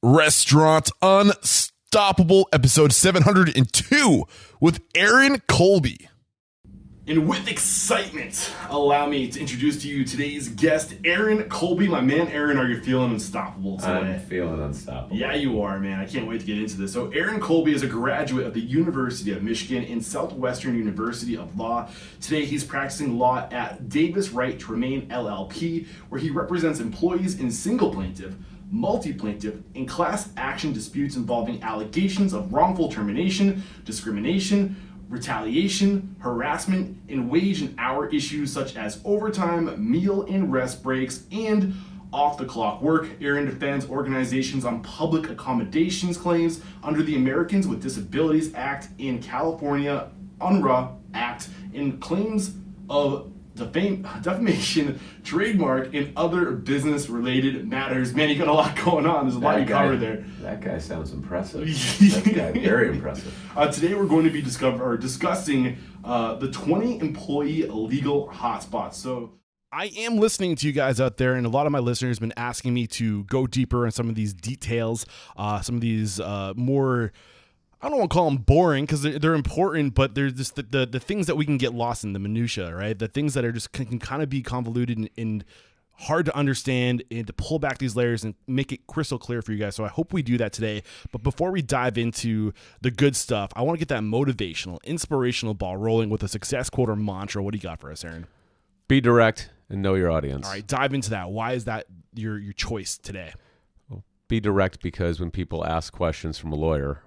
Restaurant Unstoppable, episode 702 with Aaron Colby. And with excitement, allow me to introduce to you today's guest, Aaron Colby. My man, Aaron, are you feeling unstoppable today? I'm feeling unstoppable. Yeah, you are, man. I can't wait to get into this. So Aaron Colby is a graduate of the University of Michigan and Southwestern University of Law. Today, he's practicing law at Davis Wright Tremaine LLP, where he represents employees in single-plaintiff, multi-plaintiff, and class action disputes involving allegations of wrongful termination, discrimination, retaliation, harassment, and wage and hour issues such as overtime, meal and rest breaks, and off-the-clock work. Aaron defends organizations on public accommodations claims under the Americans with Disabilities Act and California UNRRA Act, and claims of defamation, trademark, and other business-related matters. Man, you got a lot going on. There's a lot you cover there. That guy sounds impressive. That guy, very impressive. Today we're going to be discussing the 20 employee legal hotspots. So I am listening to you guys out there, and a lot of my listeners have been asking me to go deeper in some of these details, some of these more, I don't want to call them boring because they're important, but they're just the things that we can get lost in the minutia, right? The things that are just can kind of be convoluted and hard to understand, and to pull back these layers and make it crystal clear for you guys. So I hope we do that today. But before we dive into the good stuff, I want to get that motivational, inspirational ball rolling with a success quote or mantra. What do you got for us, Aaron? Be direct and know your audience. All right, dive into that. Why is that your choice today? Be direct because when people ask questions from a lawyer,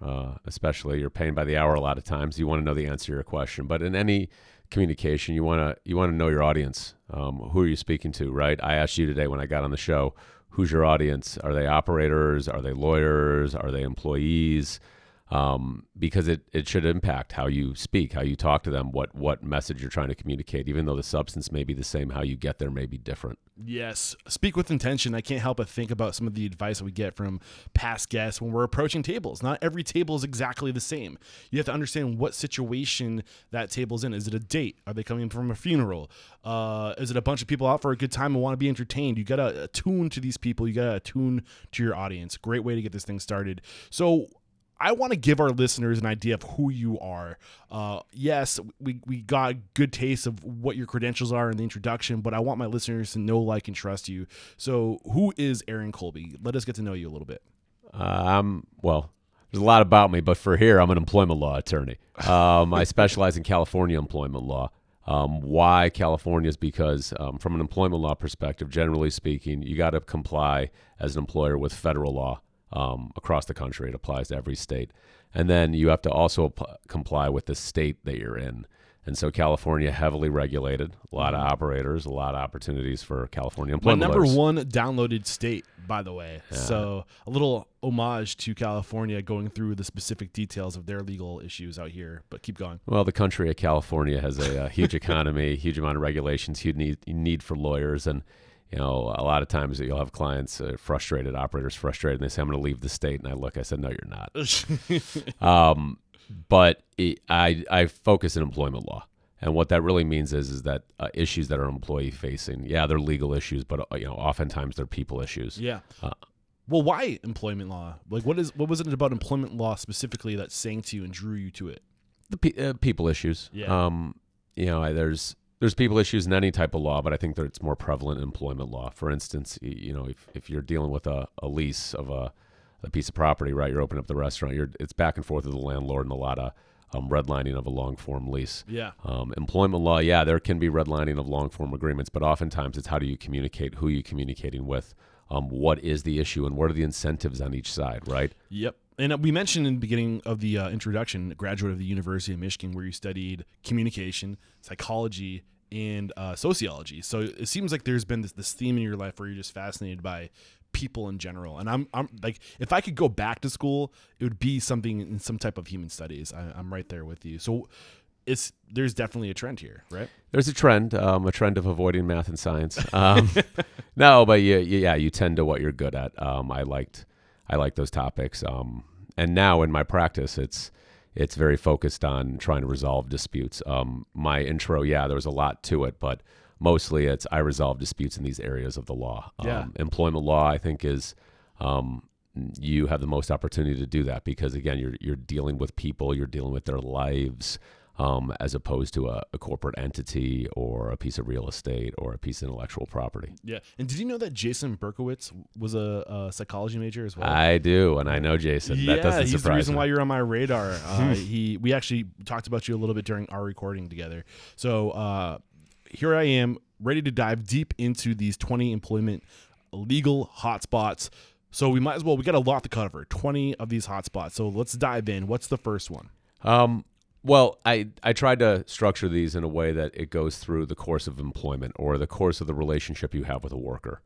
especially, you're paying by the hour a lot of times, you want to know the answer to your question. But in any communication, you want to know your audience. Who are you speaking to, right? I asked you today when I got on the show, who's your audience? Are they operators? Are they lawyers? Are they employees? Because it should impact how you speak, how you talk to them, what message you're trying to communicate. Even though the substance may be the same, how you get there may be different. Yes. Speak with intention. I can't help but think about some of the advice that we get from past guests when we're approaching tables. Not every table is exactly the same. You have to understand what situation that table's in. Is it a date? Are they coming from a funeral? Is it a bunch of people out for a good time and want to be entertained? You got to attune to these people. You got to attune to your audience. Great way to get this thing started. So I want to give our listeners an idea of who you are. Yes, we got a good taste of what your credentials are in the introduction, but I want my listeners to know, like, and trust you. So who is Aaron Colby? Let us get to know you a little bit. Well, there's a lot about me, but for here, I'm an employment law attorney. I specialize in California employment law. Why California is because from an employment law perspective, generally speaking, you got to comply as an employer with federal law. Across the country. It applies to every state. And then you have to also comply with the state that you're in. And so California, heavily regulated, a lot of operators, a lot of opportunities for California employment. My number lawyers. one downloaded state, by the way. Yeah. So a little homage to California going through the specific details of their legal issues out here. But keep going. Well, the country of California has a huge economy, huge amount of regulations, huge need for lawyers. And you know, a lot of times you'll have clients frustrated, operators frustrated, and they say, I'm going to leave the state. And I said, no, you're not. But I focus in employment law. And what that really means is that issues that are employee facing, yeah, they're legal issues, but oftentimes they're people issues. Yeah. Well, why employment law? Like, what was it about employment law specifically that sang to you and drew you to it? The people issues. Yeah. There's people issues in any type of law, but I think that it's more prevalent in employment law. For instance, if you're dealing with a lease of a piece of property, right? You're opening up the restaurant. It's back and forth with the landlord and a lot of redlining of a long-form lease. Yeah. Employment law, yeah, there can be redlining of long-form agreements, but oftentimes it's how do you communicate, who are you communicating with, what is the issue, and what are the incentives on each side, right? Yep. And we mentioned in the beginning of the introduction, graduate of the University of Michigan, where you studied communication, psychology, and sociology. So it seems like there's been this theme in your life where you're just fascinated by people in general. And I'm like, if I could go back to school, it would be something in some type of human studies. I'm right there with you. So there's definitely a trend here, right? There's a trend of avoiding math and science. No, but you tend to what you're good at. I like those topics. And now in my practice, it's very focused on trying to resolve disputes. My intro, there was a lot to it, but mostly I resolve disputes in these areas of the law. Yeah. Employment law, I think, is you have the most opportunity to do that because, again, you're dealing with people, you're dealing with their lives, as opposed to a corporate entity or a piece of real estate or a piece of intellectual property. Yeah. And did you know that Jason Berkowitz was a psychology major as well? I do, and I know Jason. Yeah, that doesn't he's the surprise reason me. why you're on my radar. We actually talked about you a little bit during our recording together. So here I am, ready to dive deep into these 20 employment legal hotspots. So we got a lot to cover, 20 of these hotspots. So let's dive in. What's the first one? Well, I tried to structure these in a way that it goes through the course of employment or the course of the relationship you have with a worker,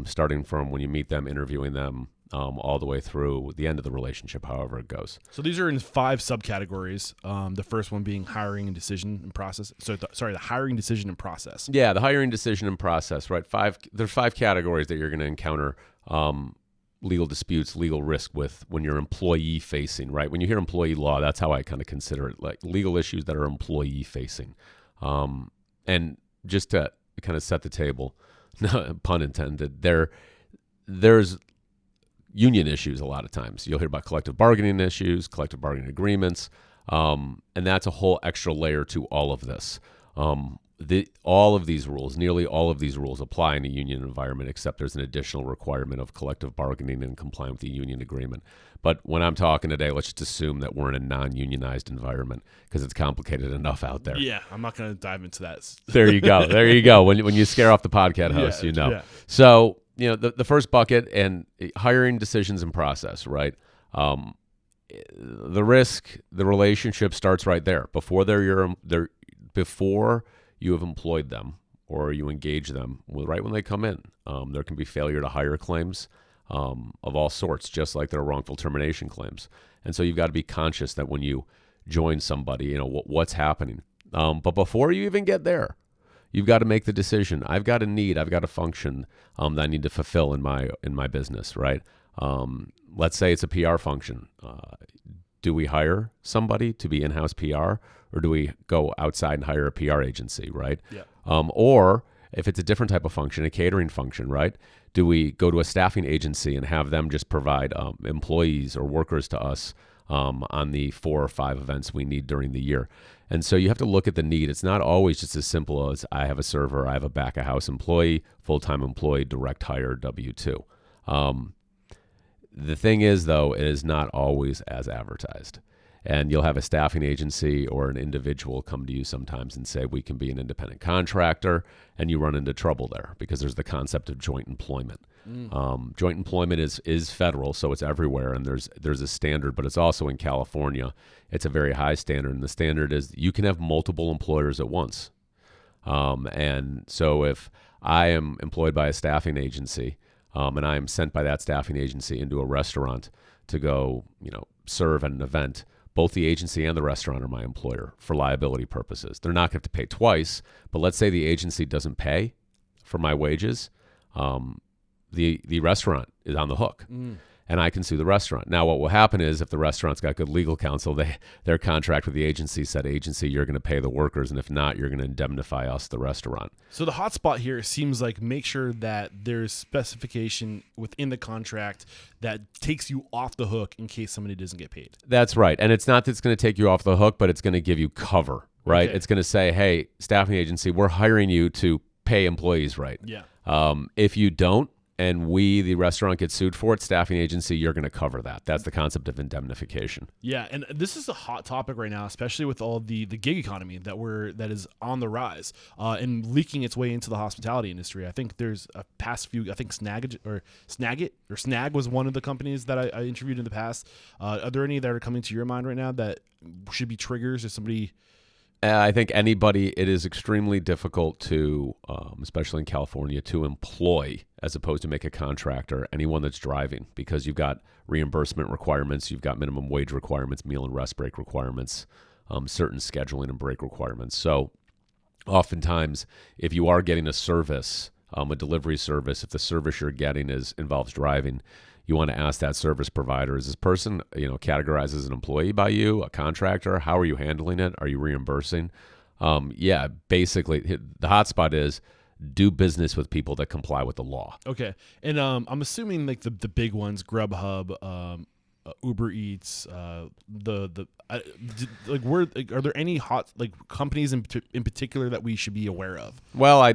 starting from when you meet them, interviewing them, all the way through the end of the relationship, however it goes. So these are in 5 subcategories. The first one being hiring and decision and process. The hiring, decision, and process. Yeah, the hiring, decision, and process, right? There's 5 categories that you're going to encounter legal disputes, legal risk with when you're employee facing, right? When you hear employee law, that's how I kind of consider it, like legal issues that are employee facing. And just to kind of set the table, pun intended, there's union issues a lot of times. You'll hear about collective bargaining issues, collective bargaining agreements, and that's a whole extra layer to all of this. Nearly all of these rules apply in a union environment, except there's an additional requirement of collective bargaining and complying with the union agreement. But when I'm talking today, let's just assume that we're in a non-unionized environment because it's complicated enough out there. Yeah, I'm not going to dive into that. There you go. When you scare off the podcast host, you know. Yeah. So, the first bucket and hiring, decisions, and process, right? The risk, the relationship starts right there before before you have employed them or you engage them, right when they come in. There can be failure to hire claims of all sorts, just like there are wrongful termination claims. And so you've got to be conscious that when you join somebody, what's happening. But before you even get there, you've got to make the decision. I've got a need, I've got a function that I need to fulfill in my business, right? Let's say it's a PR function. Do we hire somebody to be in-house PR, or do we go outside and hire a PR agency, right? Yeah. Or if it's a different type of function, a catering function, right? Do we go to a staffing agency and have them just provide employees or workers to us on the 4 or 5 events we need during the year? And so you have to look at the need. It's not always just as simple as I have a server, I have a back-of-house employee, full-time employee, direct hire, W-2. The thing is, though, it is not always as advertised. And you'll have a staffing agency or an individual come to you sometimes and say, we can be an independent contractor, and you run into trouble there because there's the concept of joint employment. Joint employment is federal, so it's everywhere, and there's a standard, but it's also in California. It's a very high standard, and the standard is you can have multiple employers at once. And so if I am employed by a staffing agency, and I am sent by that staffing agency into a restaurant to go, serve at an event, both the agency and the restaurant are my employer for liability purposes. They're not going to have to pay twice, but let's say the agency doesn't pay for my wages, the restaurant is on the hook. And I can sue the restaurant. Now, what will happen is if the restaurant's got good legal counsel, their contract with the agency said, agency, you're going to pay the workers, and if not, you're going to indemnify us, the restaurant. So the hotspot here seems like make sure that there's specification within the contract that takes you off the hook in case somebody doesn't get paid. That's right. And it's not that it's going to take you off the hook, but it's going to give you cover, right? Okay. It's going to say, hey, staffing agency, we're hiring you to pay employees, right? Yeah. If you don't, and the restaurant, gets sued for it, staffing agency, you're going to cover that. That's the concept of indemnification. Yeah, and this is a hot topic right now, especially with all the gig economy that is on the rise and leaking its way into the hospitality industry. I think there's a past few. I think Snag was one of the companies that I interviewed in the past. Are there any that are coming to your mind right now that should be triggers or somebody? I think anybody, it is extremely difficult to, especially in California, to employ as opposed to make a contractor, anyone that's driving, because you've got reimbursement requirements, you've got minimum wage requirements, meal and rest break requirements, certain scheduling and break requirements. So oftentimes, if you are getting a service, a delivery service, if the service you're getting involves driving, you want to ask that service provider, is this person, categorized as an employee by you, a contractor? How are you handling it? Are you reimbursing? Basically, the hotspot is do business with people that comply with the law. Okay. And I'm assuming like the big ones, Grubhub, Uber Eats, are there any hot companies in particular that we should be aware of? Well, I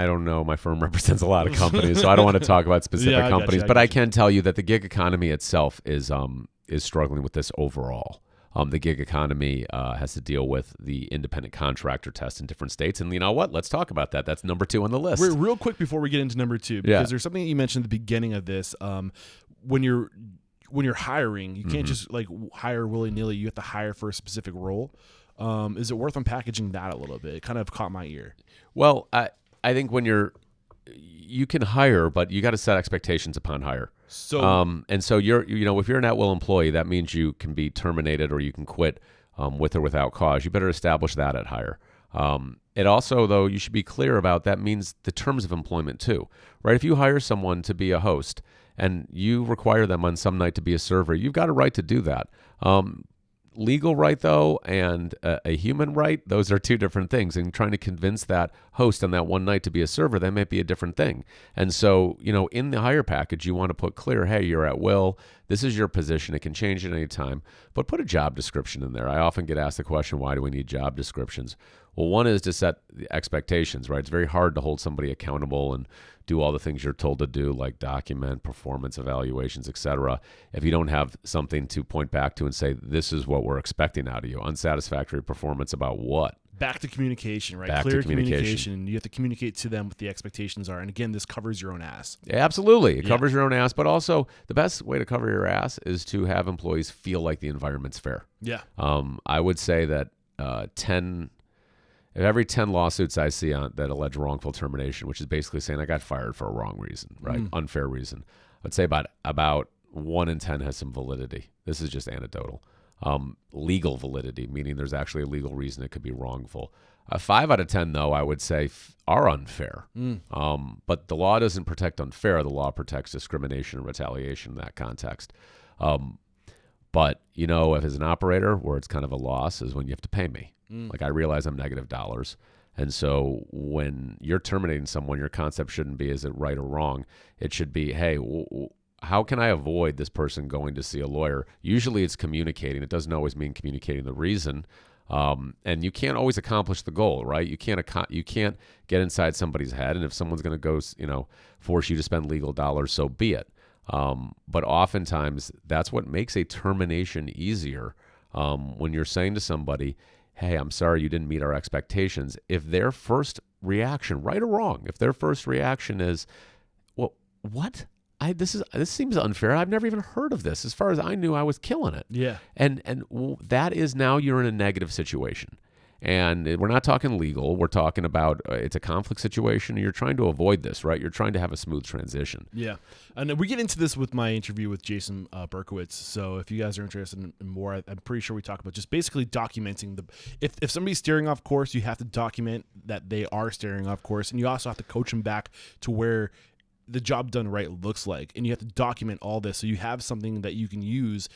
don't know. My firm represents a lot of companies, so I don't want to talk about specific companies. But I can tell you that the gig economy itself is struggling with this overall. The gig economy has to deal with the independent contractor test in different states. And you know what? Let's talk about that. That's number 2 on the list. Real quick before we get into number 2, because there's something that you mentioned at the beginning of this. When you're hiring, you can't just hire willy-nilly. You have to hire for a specific role. Is it worth unpackaging that a little bit? It kind of caught my ear. Well, I think when you can hire, but you got to set expectations upon hire. So, and so if you're an at-will employee, that means you can be terminated or you can quit with or without cause. You better establish that at hire. It also, though, you should be clear about that means the terms of employment too, right? If you hire someone to be a host and you require them on some night to be a server, you've got a right to do that. Legal right, though, and a human right, those are 2 different things. And trying to convince that host on that one night to be a server, that might be a different thing. And so, in the hire package, you want to put clear, hey, you're at will. This is your position. It can change at any time. But put a job description in there. I often get asked the question, why do we need job descriptions? Well, one is to set the expectations, right? It's very hard to hold somebody accountable and do all the things you're told to do, like document performance evaluations, et cetera, if you don't have something to point back to and say, this is what we're expecting out of you. Unsatisfactory performance about what? Back to communication, right? Back Clear to communication. You have to communicate to them what the expectations are. And again, this covers your own ass. Yeah, absolutely. It covers your own ass, but also the best way to cover your ass is to have employees feel like the environment's fair. Yeah. I would say that every 10 lawsuits I see that allege wrongful termination, which is basically saying I got fired for a wrong reason, right? Unfair reason. I'd say about 1 in 10 has some validity. This is just anecdotal. Legal validity, meaning there's actually a legal reason it could be wrongful. 5 out of 10, though, I would say are unfair. But the law doesn't protect unfair. The law protects discrimination and retaliation in that context. But, if as an operator where it's kind of a loss is when you have to pay me. Like I realize I'm negative dollars. And so when you're terminating someone, your concept shouldn't be, is it right or wrong? It should be, hey, how can I avoid this person going to see a lawyer? Usually it's communicating. It doesn't always mean communicating the reason. And you can't always accomplish the goal, right? You can't get inside somebody's head. And if someone's going to go, force you to spend legal dollars, so be it. But oftentimes that's what makes a termination easier. When you're saying to somebody, hey, I'm sorry you didn't meet our expectations. If their first reaction, right or wrong, if their first reaction is, well, what? This seems unfair. I've never even heard of this. As far as I knew, I was killing it. Yeah. And that is now you're in a negative situation. And we're not talking legal. We're talking about it's a conflict situation. And you're trying to avoid this, right? You're trying to have a smooth transition. Yeah. And we get into this with my interview with Jason Berkowitz. So if you guys are interested in more, I'm pretty sure we talk about just basically documenting if somebody's steering off course, you have to document that they are steering off course. And you also have to coach them back to where the job done right looks like. And you have to document all this so you have something that you can use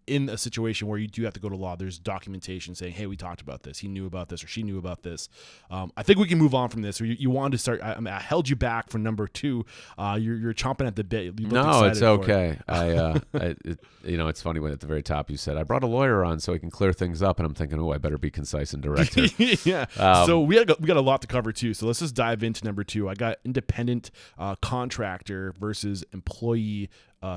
in a situation where you do have to go to law. There's documentation saying, hey, we talked about this. He knew about this or she knew about this. I think we can move on from this. Or you wanted to start. I held you back for number 2. You're chomping at the bit. No, it's okay. It's funny when at the very top you said, I brought a lawyer on so he can clear things up. And I'm thinking, I better be concise and direct here. Yeah. So we got a lot to cover too. So let's just dive into number 2. I got independent contractor versus employee.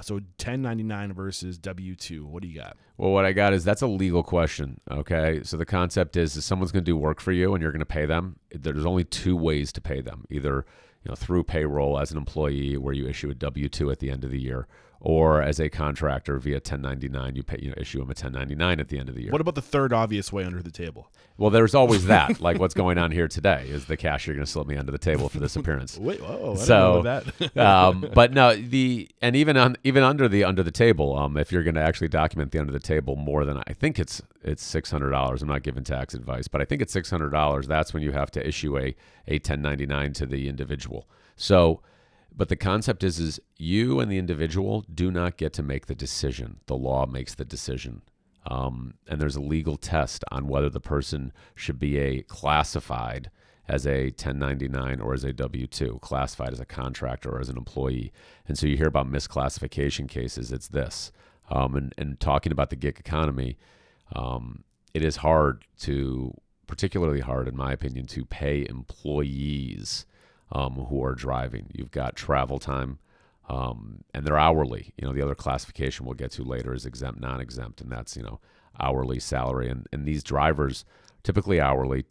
So 1099 versus W-2. What do you got? Well, what I got is that's a legal question, okay? So the concept is someone's going to do work for you and you're going to pay them. There's only 2 ways to pay them, either through payroll as an employee where you issue a W-2 at the end of the year, or as a contractor via 1099, you issue them a 1099 at the end of the year. What about the third obvious way under the table? Well, there's always that. Like what's going on here today is the cashier going to slip me under the table for this appearance. Wait, whoa, I don't know that. But no, even under the table, if you're going to actually document the under the table more than I think it's $600. I'm not giving tax advice, but I think it's $600. That's when you have to issue a 1099 to the individual. So. But the concept is you and the individual do not get to make the decision. The law makes the decision. And there's a legal test on whether the person should be classified as a 1099 or as a W-2, classified as a contractor or as an employee. And so you hear about misclassification cases, it's this. And talking about the gig economy, it is particularly hard, in my opinion, to pay employees who are driving. You've got travel time, and they're hourly. The other classification we'll get to later is exempt, non-exempt, and that's, hourly salary. And these drivers, typically hourly,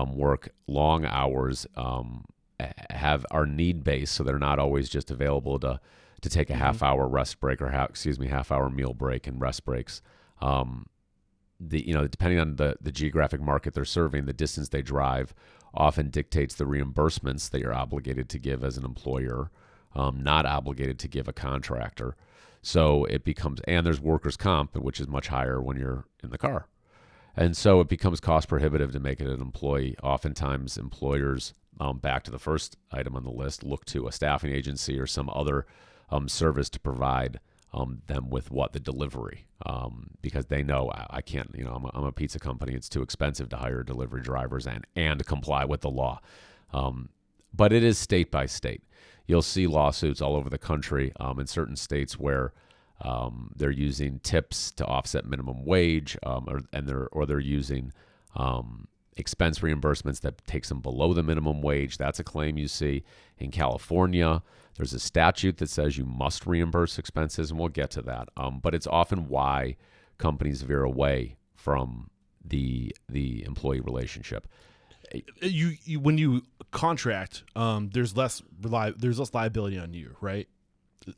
work long hours, are need-based, so they're not always just available to take a half-hour rest break or half-hour meal break and rest breaks. Depending on the geographic market they're serving, the distance they drive often dictates the reimbursements that you're obligated to give as an employer, not obligated to give a contractor. So it becomes, and there's workers' comp, which is much higher when you're in the car. And so it becomes cost prohibitive to make it an employee. Oftentimes employers, back to the first item on the list, look to a staffing agency or some other service to provide them with the delivery, because they know I can't, I'm a pizza company. It's too expensive to hire delivery drivers and comply with the law. But it is state by state. You'll see lawsuits all over the country in certain states where they're using tips to offset minimum wage, or they're using expense reimbursements that takes them below the minimum wage. That's a claim you see in California. There's a statute that says you must reimburse expenses, and we'll get to that. But it's often why companies veer away from the employee relationship. When you contract, there's less liability on you, right?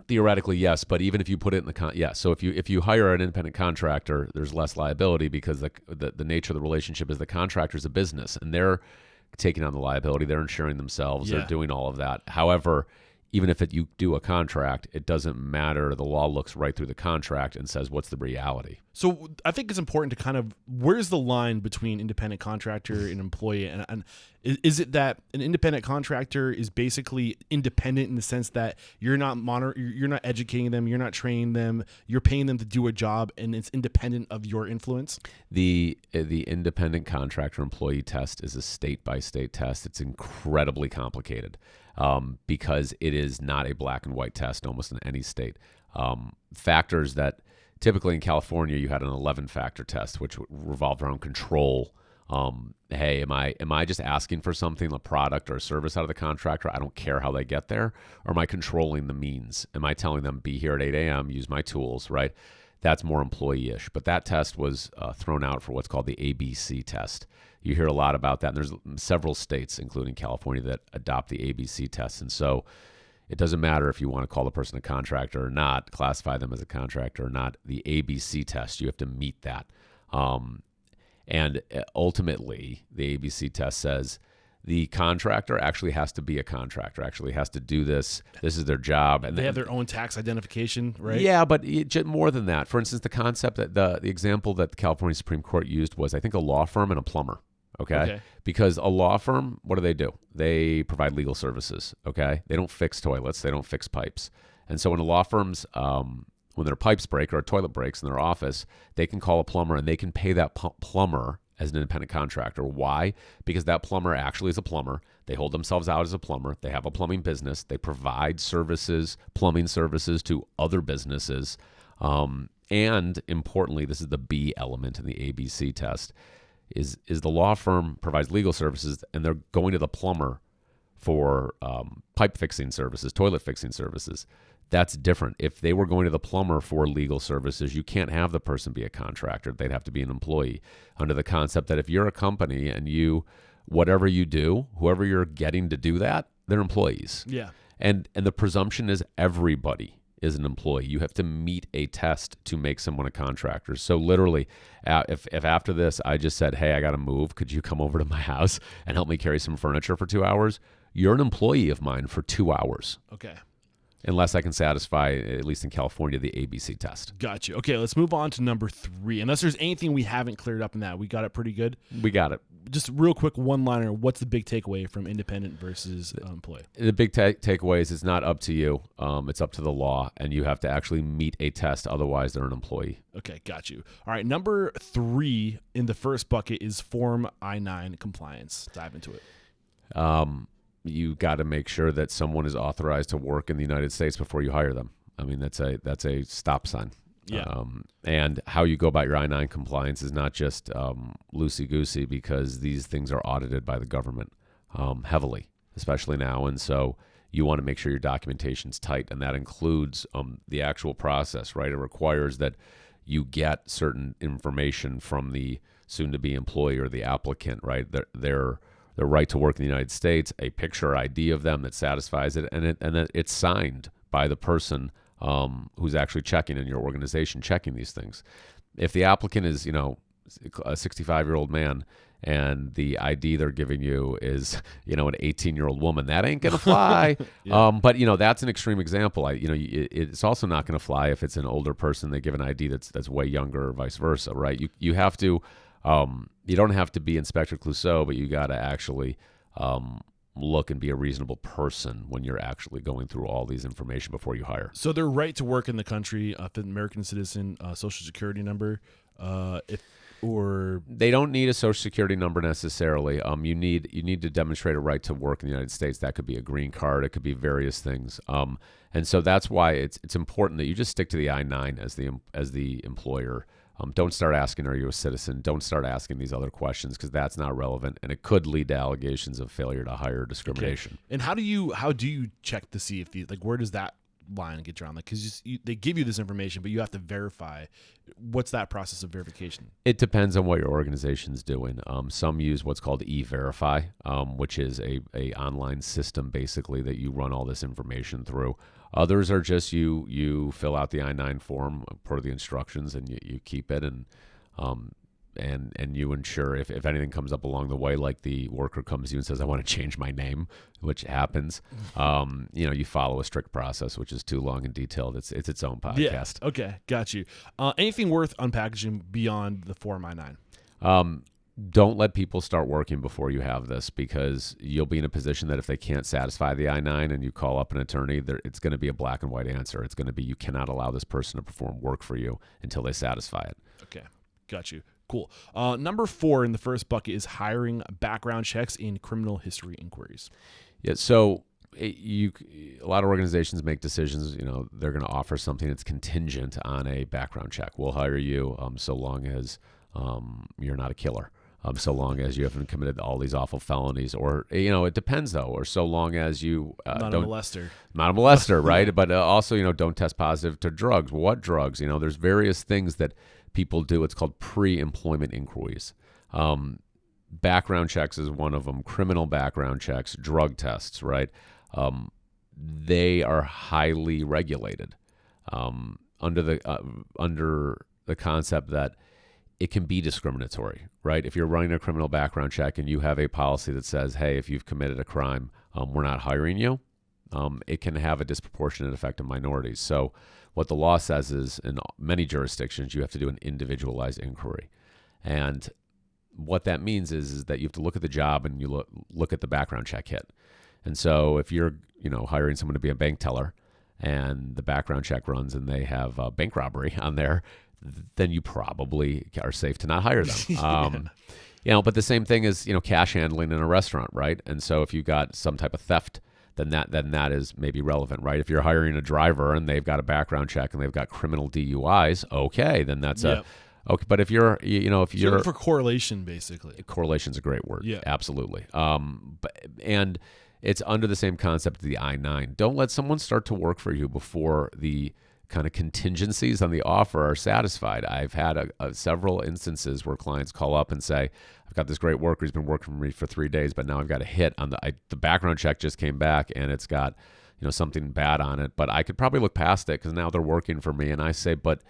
Theoretically, yes, but even if you put it in the so if you hire an independent contractor, there's less liability because the nature of the relationship is the contractor's a business and they're taking on the liability, they're insuring themselves, they're doing all of that. However, even if you do a contract, it doesn't matter. The law looks right through the contract and says, what's the reality? So I think it's important to where's the line between independent contractor and employee? And is it that an independent contractor is basically independent in the sense that you're not educating them, you're not training them, you're paying them to do a job, and it's independent of your influence? The independent contractor employee test is a state-by-state test. It's incredibly complicated. Because it is not a black and white test almost in any state. Factors that typically in California you had an 11-factor test, which revolved around control. Hey, am I just asking for something, a product or a service out of the contractor? I don't care how they get there. Or am I controlling the means? Am I telling them be here at 8 a.m., use my tools, right? That's more employee-ish. But that test was thrown out for what's called the ABC test. You hear a lot about that, and there's several states, including California, that adopt the ABC test. And so it doesn't matter if you want to call the person a contractor or not, classify them as a contractor or not. The ABC test, you have to meet that. And ultimately, the ABC test says the contractor actually has to be a contractor, actually has to do this. This is their job. And they have their own tax identification, right? Yeah, but more than that. For instance, the concept that the example that the California Supreme Court used was, I think, a law firm and a plumber. Okay? Because a law firm, what do? They provide legal services. Okay? They don't fix toilets. They don't fix pipes. And so when a law firm's, when their pipes break or a toilet breaks in their office, they can call a plumber and they can pay that plumber as an independent contractor. Why? Because that plumber actually is a plumber. They hold themselves out as a plumber. They have a plumbing business. They provide services, plumbing services to other businesses. And importantly, this is the B element in the ABC test, is the law firm provides legal services and they're going to the plumber for pipe fixing services, toilet fixing services. That's different. If they were going to the plumber for legal services, you can't have the person be a contractor. They'd have to be an employee under the concept that if you're a company and whatever you do, whoever you're getting to do that, they're employees. Yeah. And the presumption is everybody is an employee. You have to meet a test to make someone a contractor. So literally, if after this I just said, hey, I got to move, could you come over to my house and help me carry some furniture for 2 hours? You're an employee of mine for 2 hours. Okay. Unless I can satisfy, at least in California, the ABC test. Gotcha. Okay, let's move on to number 3. Unless there's anything we haven't cleared up in that. We got it pretty good? We got it. just real quick one-liner, what's the big takeaway from independent versus employee? The big takeaway is it's not up to you. It's up to the law, and you have to actually meet a test. Otherwise, they're an employee. Okay, got you. All right, number 3 in the first bucket is Form I-9 compliance. Dive into it. You got to make sure that someone is authorized to work in the United States before you hire them. I mean, that's a stop sign. Yeah. And how you go about your I-9 compliance is not just loosey-goosey, because these things are audited by the government heavily, especially now. And so you want to make sure your documentation's tight, and that includes the actual process, right? It requires that you get certain information from the soon-to-be employee or the applicant, right? Their right to work in the United States, a picture ID of them that satisfies it, and then it's signed by the person who's actually checking in your organization, checking these things. If the applicant is, a 65-year-old man, and the ID they're giving you is, an 18-year-old woman, that ain't gonna fly. Yeah. But that's an extreme example. It's also not gonna fly if it's an older person. They give an ID that's way younger, or vice versa, right? You have to. You don't have to be Inspector Clouseau, but you got to actually look and be a reasonable person when you're actually going through all these information before you hire. So their right to work in the country, if an American citizen, social security number, they don't need a social security number necessarily. You need to demonstrate a right to work in the United States. That could be a green card. It could be various things. And so that's why it's important that you just stick to the I-9 as the employer. Don't start asking, are you a citizen? Don't start asking these other questions, because that's not relevant, and it could lead to allegations of failure to hire, discrimination. Okay. And how do you check to see if where does that line get drawn? Like, because they give you this information, but you have to verify. What's that process of verification? It depends on what your organization's doing. Some use what's called E-Verify, which is a online system basically that you run all this information through. Others are just you fill out the I-9 form per the instructions, and you keep it, and you ensure if anything comes up along the way, like the worker comes to you and says, I want to change my name, which happens, you follow a strict process, which is too long and detailed. It's its own podcast. Yeah. Okay, got you. Anything worth unpackaging beyond the Form I-9? Don't let people start working before you have this, because you'll be in a position that if they can't satisfy the I-9 and you call up an attorney, it's going to be a black and white answer. It's going to be, you cannot allow this person to perform work for you until they satisfy it. Okay, got you. Cool. Number 4 in the first bucket is hiring background checks in criminal history inquiries. Yeah, so a lot of organizations make decisions, they're going to offer something that's contingent on a background check. We'll hire you so long as you're not a killer. So long as you haven't committed all these awful felonies, or it depends though, or so long as you not a molester, right? But also don't test positive to drugs. What drugs? There's various things that people do. It's called pre-employment inquiries. Background checks is one of them. Criminal background checks, drug tests, right? They are highly regulated under the concept that it can be discriminatory, right? If you're running a criminal background check and you have a policy that says, hey, if you've committed a crime, we're not hiring you, it can have a disproportionate effect on minorities. So what the law says is, in many jurisdictions, you have to do an individualized inquiry. And what that means is that you have to look at the job and you look at the background check hit. And so if you're hiring someone to be a bank teller and the background check runs and they have bank robbery on there, then you probably are safe to not hire them. But the same thing is, cash handling in a restaurant, right? And so if you got some type of theft, then that is maybe relevant, right? If you're hiring a driver and they've got a background check and they've got criminal DUIs, okay, then that's okay. But if you're, if you're looking for correlation, basically, correlation's a great word. Yeah, absolutely. And it's under the same concept of the I-9. Don't let someone start to work for you before the kind of contingencies on the offer are satisfied. I've had several instances where clients call up and say, I've got this great worker who's been working for me for 3 days, but now I've got a hit on the background check just came back and it's got something bad on it, but I could probably look past it because now they're working for me. And I say, but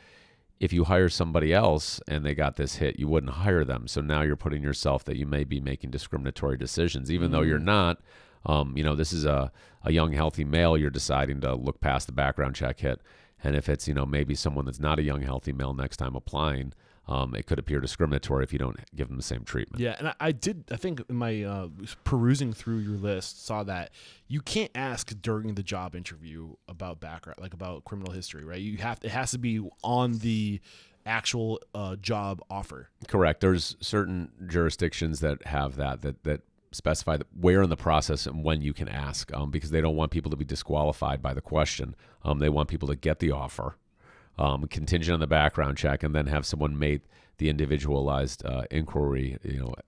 if you hire somebody else and they got this hit, you wouldn't hire them. So now you're putting yourself that you may be making discriminatory decisions, even though you're not. This is a young, healthy male. You're deciding to look past the background check hit And if it's, maybe someone that's not a young, healthy male next time applying, it could appear discriminatory if you don't give them the same treatment. Yeah, and I think in my perusing through your list, saw that you can't ask during the job interview about background, like about criminal history, right? It has to be on the actual job offer. Correct. There's certain jurisdictions that have that specify where in the process and when you can ask, because they don't want people to be disqualified by the question. They want people to get the offer, contingent on the background check, and then have someone make the individualized inquiry,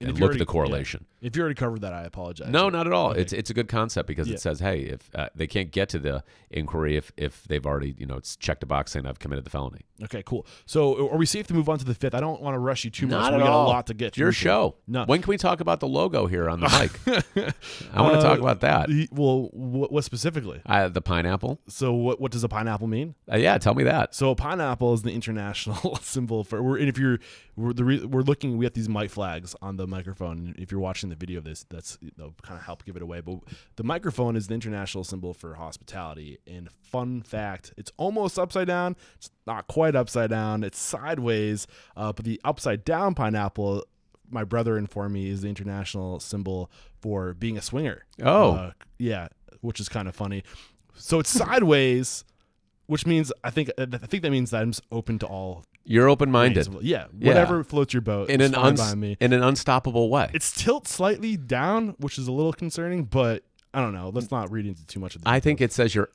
and look at the correlation. Yeah. If you already covered that, I apologize. No, not at all. Okay. It's a good concept because it says, hey, if they can't get to the inquiry if they've already, it's checked a box saying I've committed the felony. Okay, cool. So are we safe to move on to the fifth? I don't want to rush you too much. Not We at got all. a lot to get to. Your show. No. When can we talk about the logo here on the mic? I want to talk about that. Well, what specifically? The pineapple. So what does a pineapple mean? Yeah, tell me that. So a pineapple is the international symbol for. We're looking. We have these mic flags on the microphone. If you're watching the video of this, that's kind of help give it away. But the microphone is the international symbol for hospitality. And fun fact, it's almost upside down. It's not quite upside down. It's sideways. But the upside down pineapple, my brother informed me, is the international symbol for being a swinger. Oh, yeah, which is kind of funny. So it's sideways, which means I think that means that I'm open to all. You're open-minded. Yeah, whatever floats your boat. In an unstoppable way. It's tilt slightly down, which is a little concerning, but I don't know. Let's not read into too much of that. I think it says you're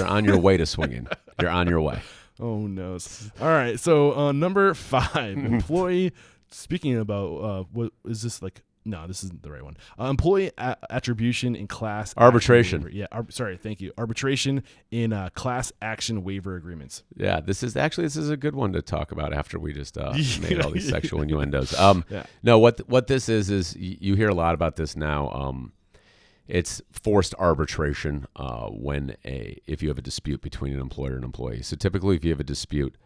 on your way to swinging. You're on your way. Oh no! All right, so number 5, employee. Speaking about what is this like? No, this isn't the right one. Employee attribution in class arbitration. Yeah, sorry, thank you. Arbitration in class action waiver agreements. Yeah, this is a good one to talk about after we just made all these sexual innuendos. Yeah. No, what this is you hear a lot about this now. It's forced arbitration if you have a dispute between an employer and employee. So typically, if you have a dispute,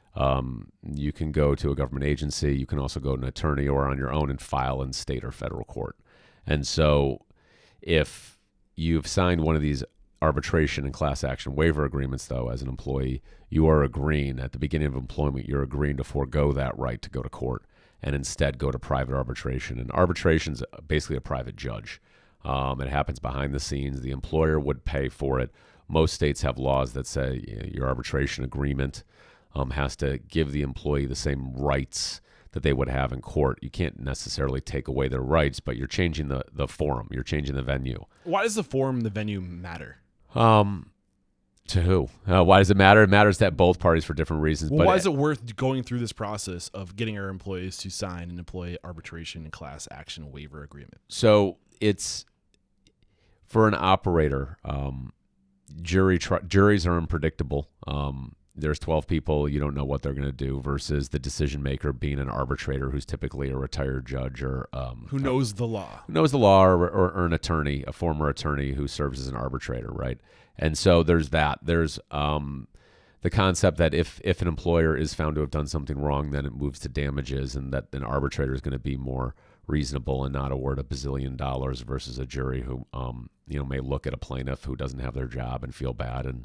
you can go to a government agency. You can also go to an attorney or on your own and file in state or federal court. And so if you've signed one of these arbitration and class action waiver agreements, though, as an employee, you are agreeing at the beginning of employment, you're agreeing to forego that right to go to court and instead go to private arbitration. And arbitration is basically a private judge. It happens behind the scenes. The employer would pay for it. Most states have laws that say your arbitration agreement has to give the employee the same rights that they would have in court. You can't necessarily take away their rights, but you're changing the forum. You're changing the venue. Why does the forum, the venue, matter? To who? Why does it matter? It matters that both parties for different reasons. Well, but why is it worth going through this process of getting our employees to sign an employee arbitration and class action waiver agreement? So it's for an operator. Juries are unpredictable. There's 12 people. You don't know what they're going to do versus the decision maker being an arbitrator who's typically a retired judge or who knows the law. Who knows the law or an attorney, a former attorney who serves as an arbitrator, right? And so there's that. There's the concept that if an employer is found to have done something wrong, then it moves to damages, and that an arbitrator is going to be more reasonable and not award $1 bazillion versus a jury who may look at a plaintiff who doesn't have their job and feel bad and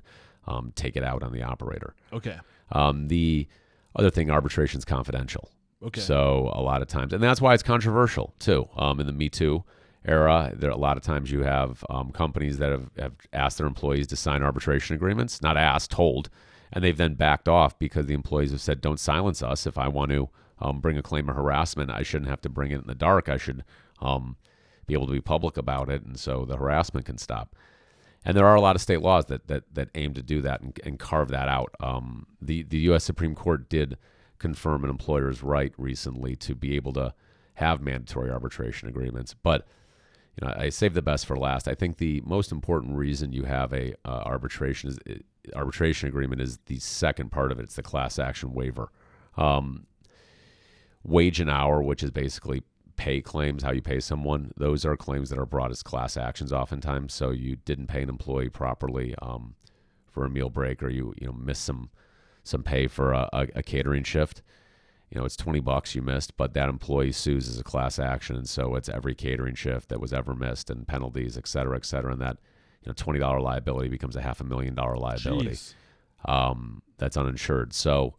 take it out on the operator. Okay. The other thing, arbitration is confidential. Okay. So a lot of times, and that's why it's controversial too. In the Me Too era, there a lot of times you have companies that have asked their employees to sign arbitration agreements, not asked, told, and they've then backed off because the employees have said, "Don't silence us. If I want to bring a claim of harassment, I shouldn't have to bring it in the dark. I should be able to be public about it, and so the harassment can stop." And there are a lot of state laws that aim to do that and carve that out. The U.S. Supreme Court did confirm an employer's right recently to be able to have mandatory arbitration agreements. But I saved the best for last. I think the most important reason you have a arbitration agreement is the second part of it. It's the class action waiver. Wage and hour, which is basically pay claims, how you pay someone, those are claims that are brought as class actions oftentimes. So you didn't pay an employee properly for a meal break, or you missed some pay for a catering shift. It's $20 you missed, but that employee sues as a class action, and so it's every catering shift that was ever missed and penalties, et cetera, and that $20 liability becomes a $500,000 liability. that's uninsured. So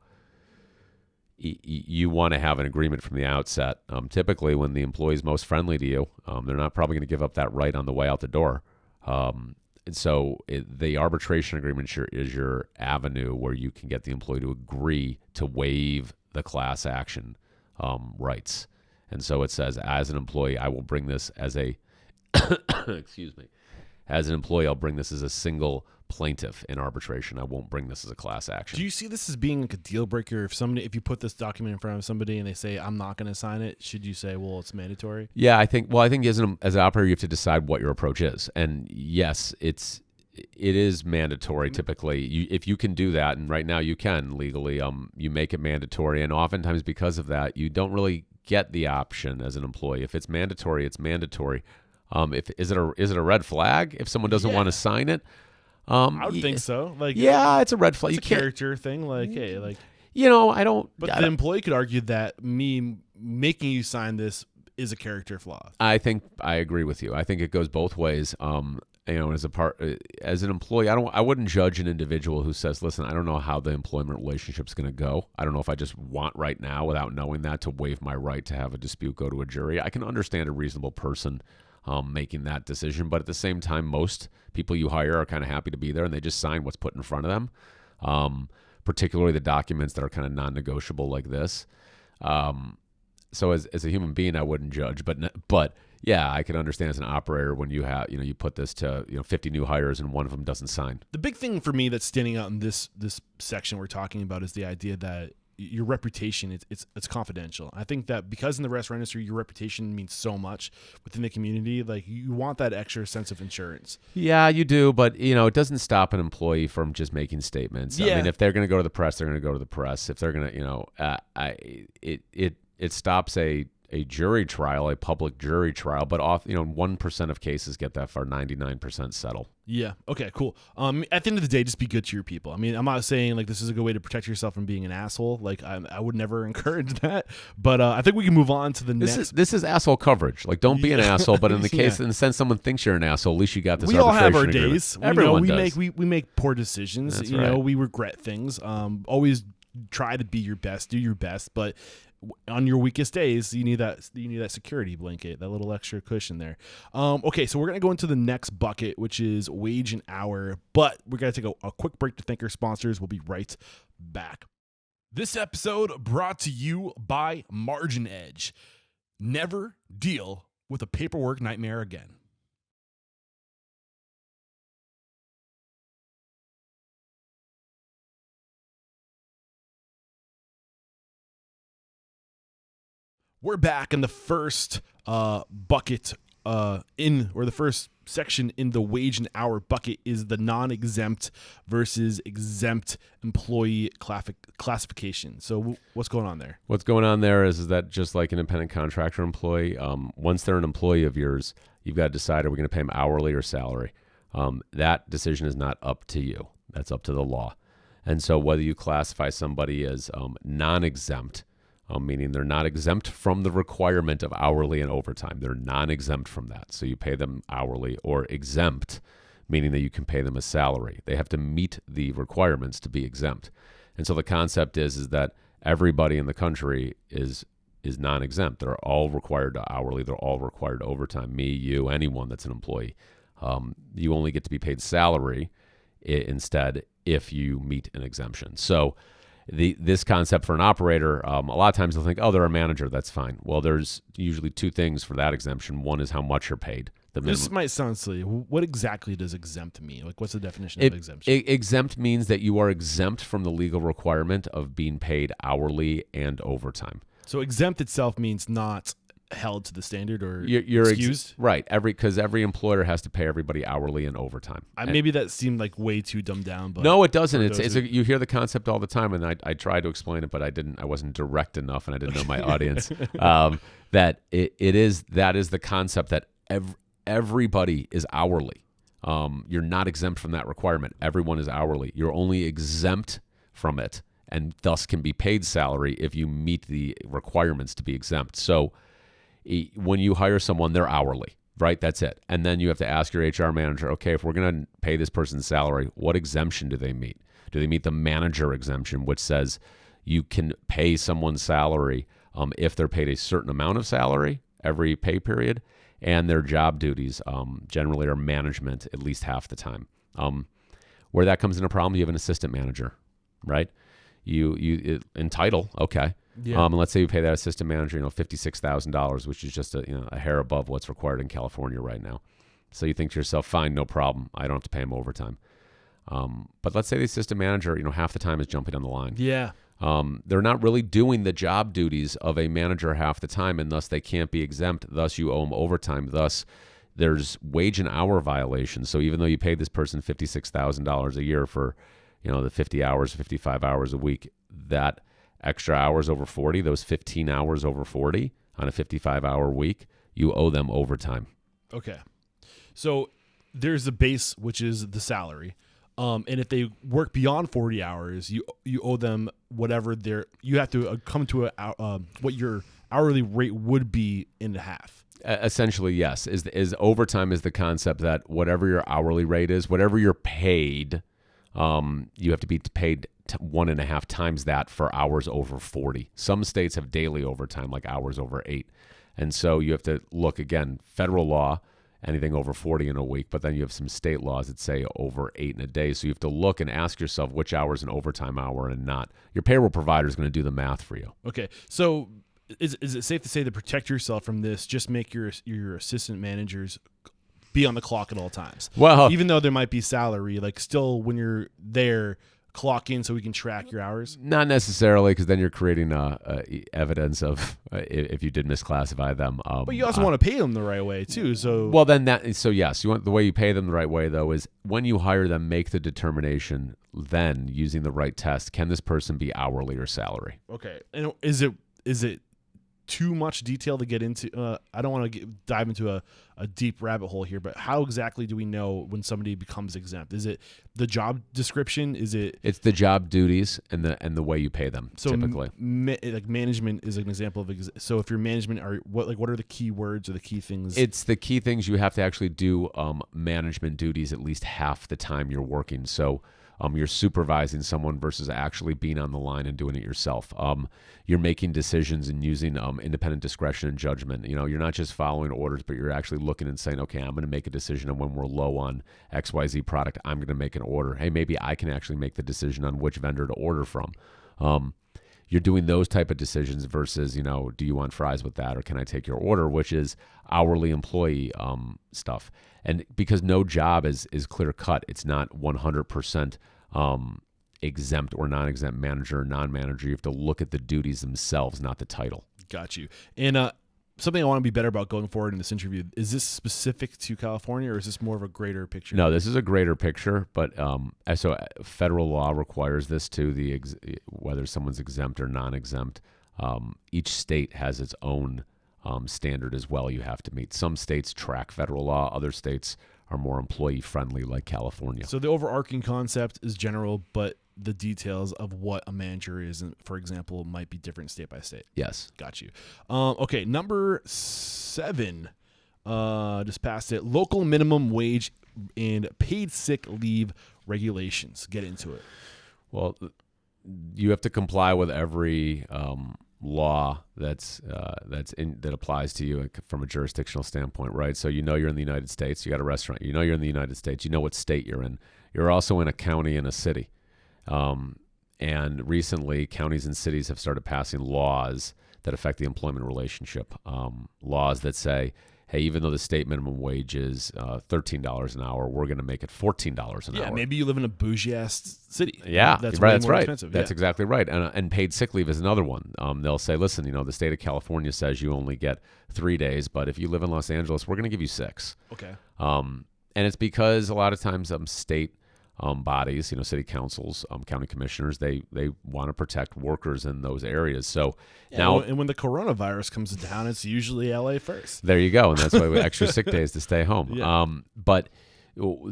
you want to have an agreement from the outset. Typically, when the employee is most friendly to you, they're not probably going to give up that right on the way out the door. And so the arbitration agreement is your avenue where you can get the employee to agree to waive the class action rights. And so it says, as an employee, I will bring this as a, excuse me, as an employee, I'll bring this as a single plaintiff in arbitration. I won't bring this as a class action. Do you see this as being like a deal breaker? If you put this document in front of somebody and they say, I'm not going to sign it, should you say, well, it's mandatory? Yeah, I think as an operator, you have to decide what your approach is. And yes, it is mandatory typically. If you can do that, and right now you can legally, you make it mandatory. And oftentimes because of that, you don't really get the option as an employee. If it's mandatory, it's mandatory. Is it a red flag if someone doesn't want to sign it? I would think so. Like, yeah, it's a red flag. It's a character thing. Like, hey, like, I don't. But the employee could argue that me making you sign this is a character flaw. I think I agree with you. I think it goes both ways. As an employee, I wouldn't judge an individual who says, "Listen, I don't know how the employment relationship's going to go. I don't know if I just want right now, without knowing that, to waive my right to have a dispute go to a jury." I can understand a reasonable person making that decision, but at the same time, most people you hire are kind of happy to be there and they just sign what's put in front of them, particularly the documents that are kind of non-negotiable like this. So as a human being, I wouldn't judge, but yeah, I can understand as an operator when you put this to 50 new hires and one of them doesn't sign. The big thing for me that's standing out in this section we're talking about is the idea that your reputation, it's confidential. I think that because in the restaurant industry, your reputation means so much within the community. Like, you want that extra sense of insurance. Yeah, you do, but it doesn't stop an employee from just making statements. Yeah. I mean, if they're going to go to the press, they're going to go to the press. If they're going to, it stops a jury trial, a public jury trial, but 1% of cases get that far, 99% settle. Yeah. Okay, cool. At the end of the day, just be good to your people. I mean, I'm not saying like this is a good way to protect yourself from being an asshole. Like, I would never encourage that, but I think we can move on to the next. This is asshole coverage. Like, don't be an asshole, but in the sense someone thinks you're an asshole, at least you got this. We all have our agreement. days. Everyone does. We make poor decisions. That's right. We regret things. Always try to be your best, do your best, but on your weakest days, you need that security blanket, that little extra cushion there. Okay, so we're going to go into the next bucket, which is wage and hour, but we're going to take a quick break to thank our sponsors. We'll be right back. This episode brought to you by MarginEdge. Never deal with a paperwork nightmare again. We're back in the first bucket the first section in the wage and hour bucket is the non-exempt versus exempt employee classification. So what's going on there? What's going on there is that just like an independent contractor employee, once they're an employee of yours, you've got to decide, are we going to pay them hourly or salary? That decision is not up to you. That's up to the law. And so whether you classify somebody as non-exempt, meaning they're not exempt from the requirement of hourly and overtime. They're non-exempt from that. So you pay them hourly, or exempt, meaning that you can pay them a salary. They have to meet the requirements to be exempt. And so the concept is that everybody in the country is non-exempt. They're all required to hourly. They're all required to overtime. Me, you, anyone that's an employee. You only get to be paid salary instead if you meet an exemption. So this concept for an operator, a lot of times they'll think, oh, they're a manager, that's fine. Well, there's usually two things for that exemption. One is how much you're paid. This might sound silly. What exactly does exempt mean? Like, what's the definition of exemption? Exempt means that you are exempt from the legal requirement of being paid hourly and overtime. So exempt itself means not held to the standard, or you're excused? Right. Because every employer has to pay everybody hourly and overtime. Maybe that seemed like way too dumbed down. But no, it doesn't. You hear the concept all the time, and I tried to explain it, but I wasn't direct enough, and I didn't know my audience. That is the concept that everybody is hourly. You're not exempt from that requirement. Everyone is hourly. You're only exempt from it, and thus can be paid salary if you meet the requirements to be exempt. So when you hire someone, they're hourly, right? That's it. And then you have to ask your HR manager, okay, if we're going to pay this person's salary, what exemption do they meet? Do they meet the manager exemption, which says you can pay someone's salary if they're paid a certain amount of salary every pay period, and their job duties generally are management at least half the time. Where that comes into problem, you have an assistant manager, right? You in title, okay. Yeah. And let's say you pay that assistant manager, $56,000, which is just a hair above what's required in California right now. So you think to yourself, fine, no problem. I don't have to pay him overtime. But let's say the assistant manager, half the time is jumping on the line. Yeah. They're not really doing the job duties of a manager half the time, and thus they can't be exempt. Thus, you owe them overtime. Thus, there's wage and hour violations. So even though you paid this person $56,000 a year for, the 50 hours, 55 hours a week, that extra hours over 40, those 15 hours over 40 on a 55-hour week, you owe them overtime. Okay. So there's the base, which is the salary. And if they work beyond 40 hours, you owe them whatever you have to come to what your hourly rate would be in half. Essentially, yes. Is overtime is the concept that whatever your hourly rate is, whatever you're paid, you have to be paid 1.5 times that for hours over 40. Some states have daily overtime, like hours over 8. And so you have to look, again, federal law, anything over 40 in a week, but then you have some state laws that say over 8 in a day. So you have to look and ask yourself which hour is an overtime hour and not. Your payroll provider is going to do the math for you. Okay. So is it safe to say to protect yourself from this, just make your assistant managers be on the clock at all times? Well, even though there might be salary, like still when you're there, clock in so we can track your hours? Not necessarily, because then you're creating evidence of if you did misclassify them. But you also want to pay them the right way too. So yes, you want the way you pay them the right way though is when you hire them, make the determination then using the right test. Can this person be hourly or salary? Okay, and is it too much detail to get into? I don't want to dive into a deep rabbit hole here, but how exactly do we know when somebody becomes exempt? Is it the job description? It's the job duties and the way you pay them. So typically, like management is an example of. So if your management what are the key words or the key things? It's the key things you have to actually do management duties at least half the time you're working. So. You're supervising someone versus actually being on the line and doing it yourself. You're making decisions and using independent discretion and judgment. You're not just following orders, but you're actually looking and saying, okay, I'm going to make a decision on when we're low on XYZ product. I'm going to make an order. Hey, maybe I can actually make the decision on which vendor to order from. You're doing those type of decisions versus, do you want fries with that or can I take your order, which is hourly employee stuff. And because no job is clear cut, it's not 100% exempt or non-exempt manager or non-manager. You have to look at the duties themselves, not the title. Got you. And something I want to be better about going forward in this interview, is this specific to California or is this more of a greater picture? No, this is a greater picture, but so federal law requires this too, whether someone's exempt or non-exempt. Each state has its own standard as well you have to meet. Some states track federal law, other states are more employee friendly like California. So the overarching concept is general, but the details of what a manager is, for example, might be different state by state. Yes. Got you. Okay, number 7, just passed it. Local minimum wage and paid sick leave regulations. Get into it. Well, you have to comply with every law that applies to you from a jurisdictional standpoint, right? So you're in the United States. You got a restaurant. You're in the United States. You know what state you're in. You're also in a county and a city. And recently, counties and cities have started passing laws that affect the employment relationship. Laws that say, hey, even though the state minimum wage is $13 an hour, we're going to make it $14 an hour. Yeah, maybe you live in a bougie-ass city. Yeah, that's right. way That's more right. expensive. That's yeah. exactly right. And paid sick leave is another one. They'll say, listen, the state of California says you only get 3 days, but if you live in Los Angeles, we're going to give you 6. Okay. And it's because a lot of times state bodies, city councils, county commissioners, they want to protect workers in those areas. So now, and when the coronavirus comes to town, it's usually LA first. There you go, and that's why we have extra sick days to stay home. Yeah. But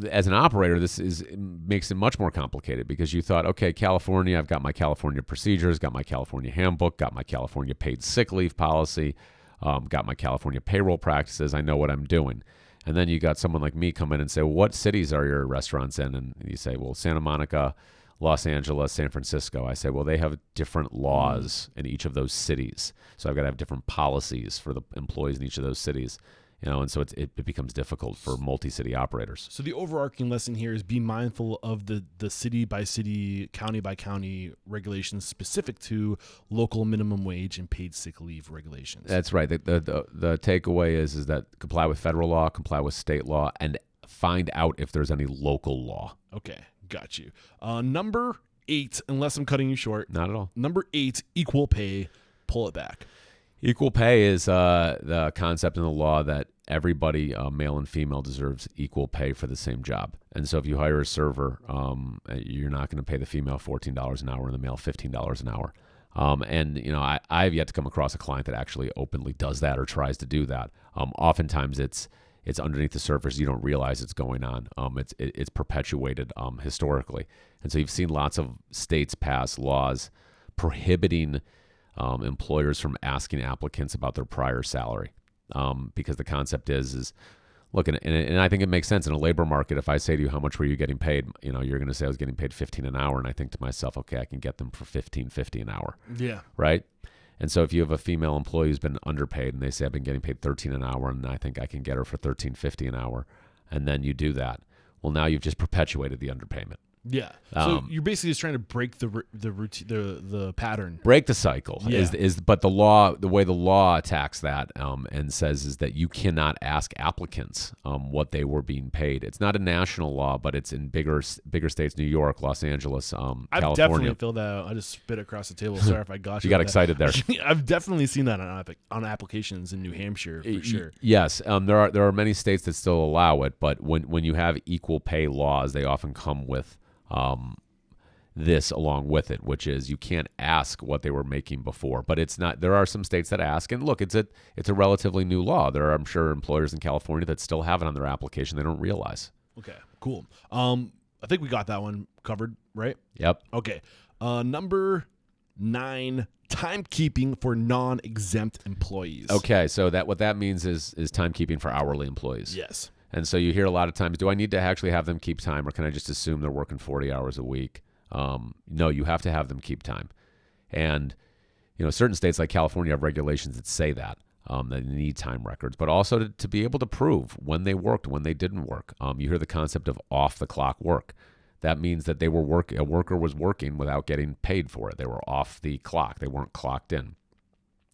as an operator, makes it much more complicated because you thought, okay, California, I've got my California procedures, got my California handbook, got my California paid sick leave policy, got my California payroll practices. I know what I'm doing. And then you got someone like me come in and say, well, what cities are your restaurants in? And you say, well, Santa Monica, Los Angeles, San Francisco. I say, well, they have different laws in each of those cities. So I've got to have different policies for the employees in each of those cities. And so it becomes difficult for multi-city operators. So the overarching lesson here is be mindful of the city by city, county by county regulations specific to local minimum wage and paid sick leave regulations. That's right. The takeaway is that comply with federal law, comply with state law, and find out if there's any local law. Okay, got you. Number 8, unless I'm cutting you short. Not at all. Number 8, equal pay. Pull it back. Equal pay is the concept in the law that everybody, male and female, deserves equal pay for the same job. And so if you hire a server, you're not going to pay the female $14 an hour and the male $15 an hour. And I've yet to come across a client that actually openly does that or tries to do that. Oftentimes it's underneath the surface. You don't realize it's going on. It's perpetuated historically. And so you've seen lots of states pass laws prohibiting employers from asking applicants about their prior salary, because the concept is look, and I think it makes sense in a labor market. If I say to you, how much were you getting paid? You're going to say I was getting paid $15 an hour, and I think to myself, okay, I can get them for $15.50 an hour. Yeah. Right. And so if you have a female employee who's been underpaid, and they say I've been getting paid $13 an hour, and I think I can get her for $13.50 an hour, and then you do that, well, now you've just perpetuated the underpayment. Yeah. So you're basically just trying to break the routine, the pattern. Break the cycle. Yeah. But the way the law attacks that and says is that you cannot ask applicants what they were being paid. It's not a national law, but it's in bigger states, New York, Los Angeles, I've California. definitely filled that out. I just spit across the table. Sorry if I got you. You got excited there. I've definitely seen that on applications in New Hampshire for sure. Yes, there are many states that still allow it, but when you have equal pay laws, they often come with this along with it, which is you can't ask what they were making before. But it's not. There are some states that ask, and look, it's a relatively new law. There are, I'm sure, employers in California that still have it on their application. They don't realize. Okay, cool. I think we got that one covered, right? Yep. Okay. Number 9, timekeeping for non-exempt employees. Okay, so what that means is timekeeping for hourly employees. Yes. And so you hear a lot of times, do I need to actually have them keep time, or can I just assume they're working 40 hours a week? No, you have to have them keep time. And, certain states like California have regulations that say that you need time records, but also to be able to prove when they worked, when they didn't work. You hear the concept of off-the-clock work. That means that a worker was working without getting paid for it. They were off the clock. They weren't clocked in.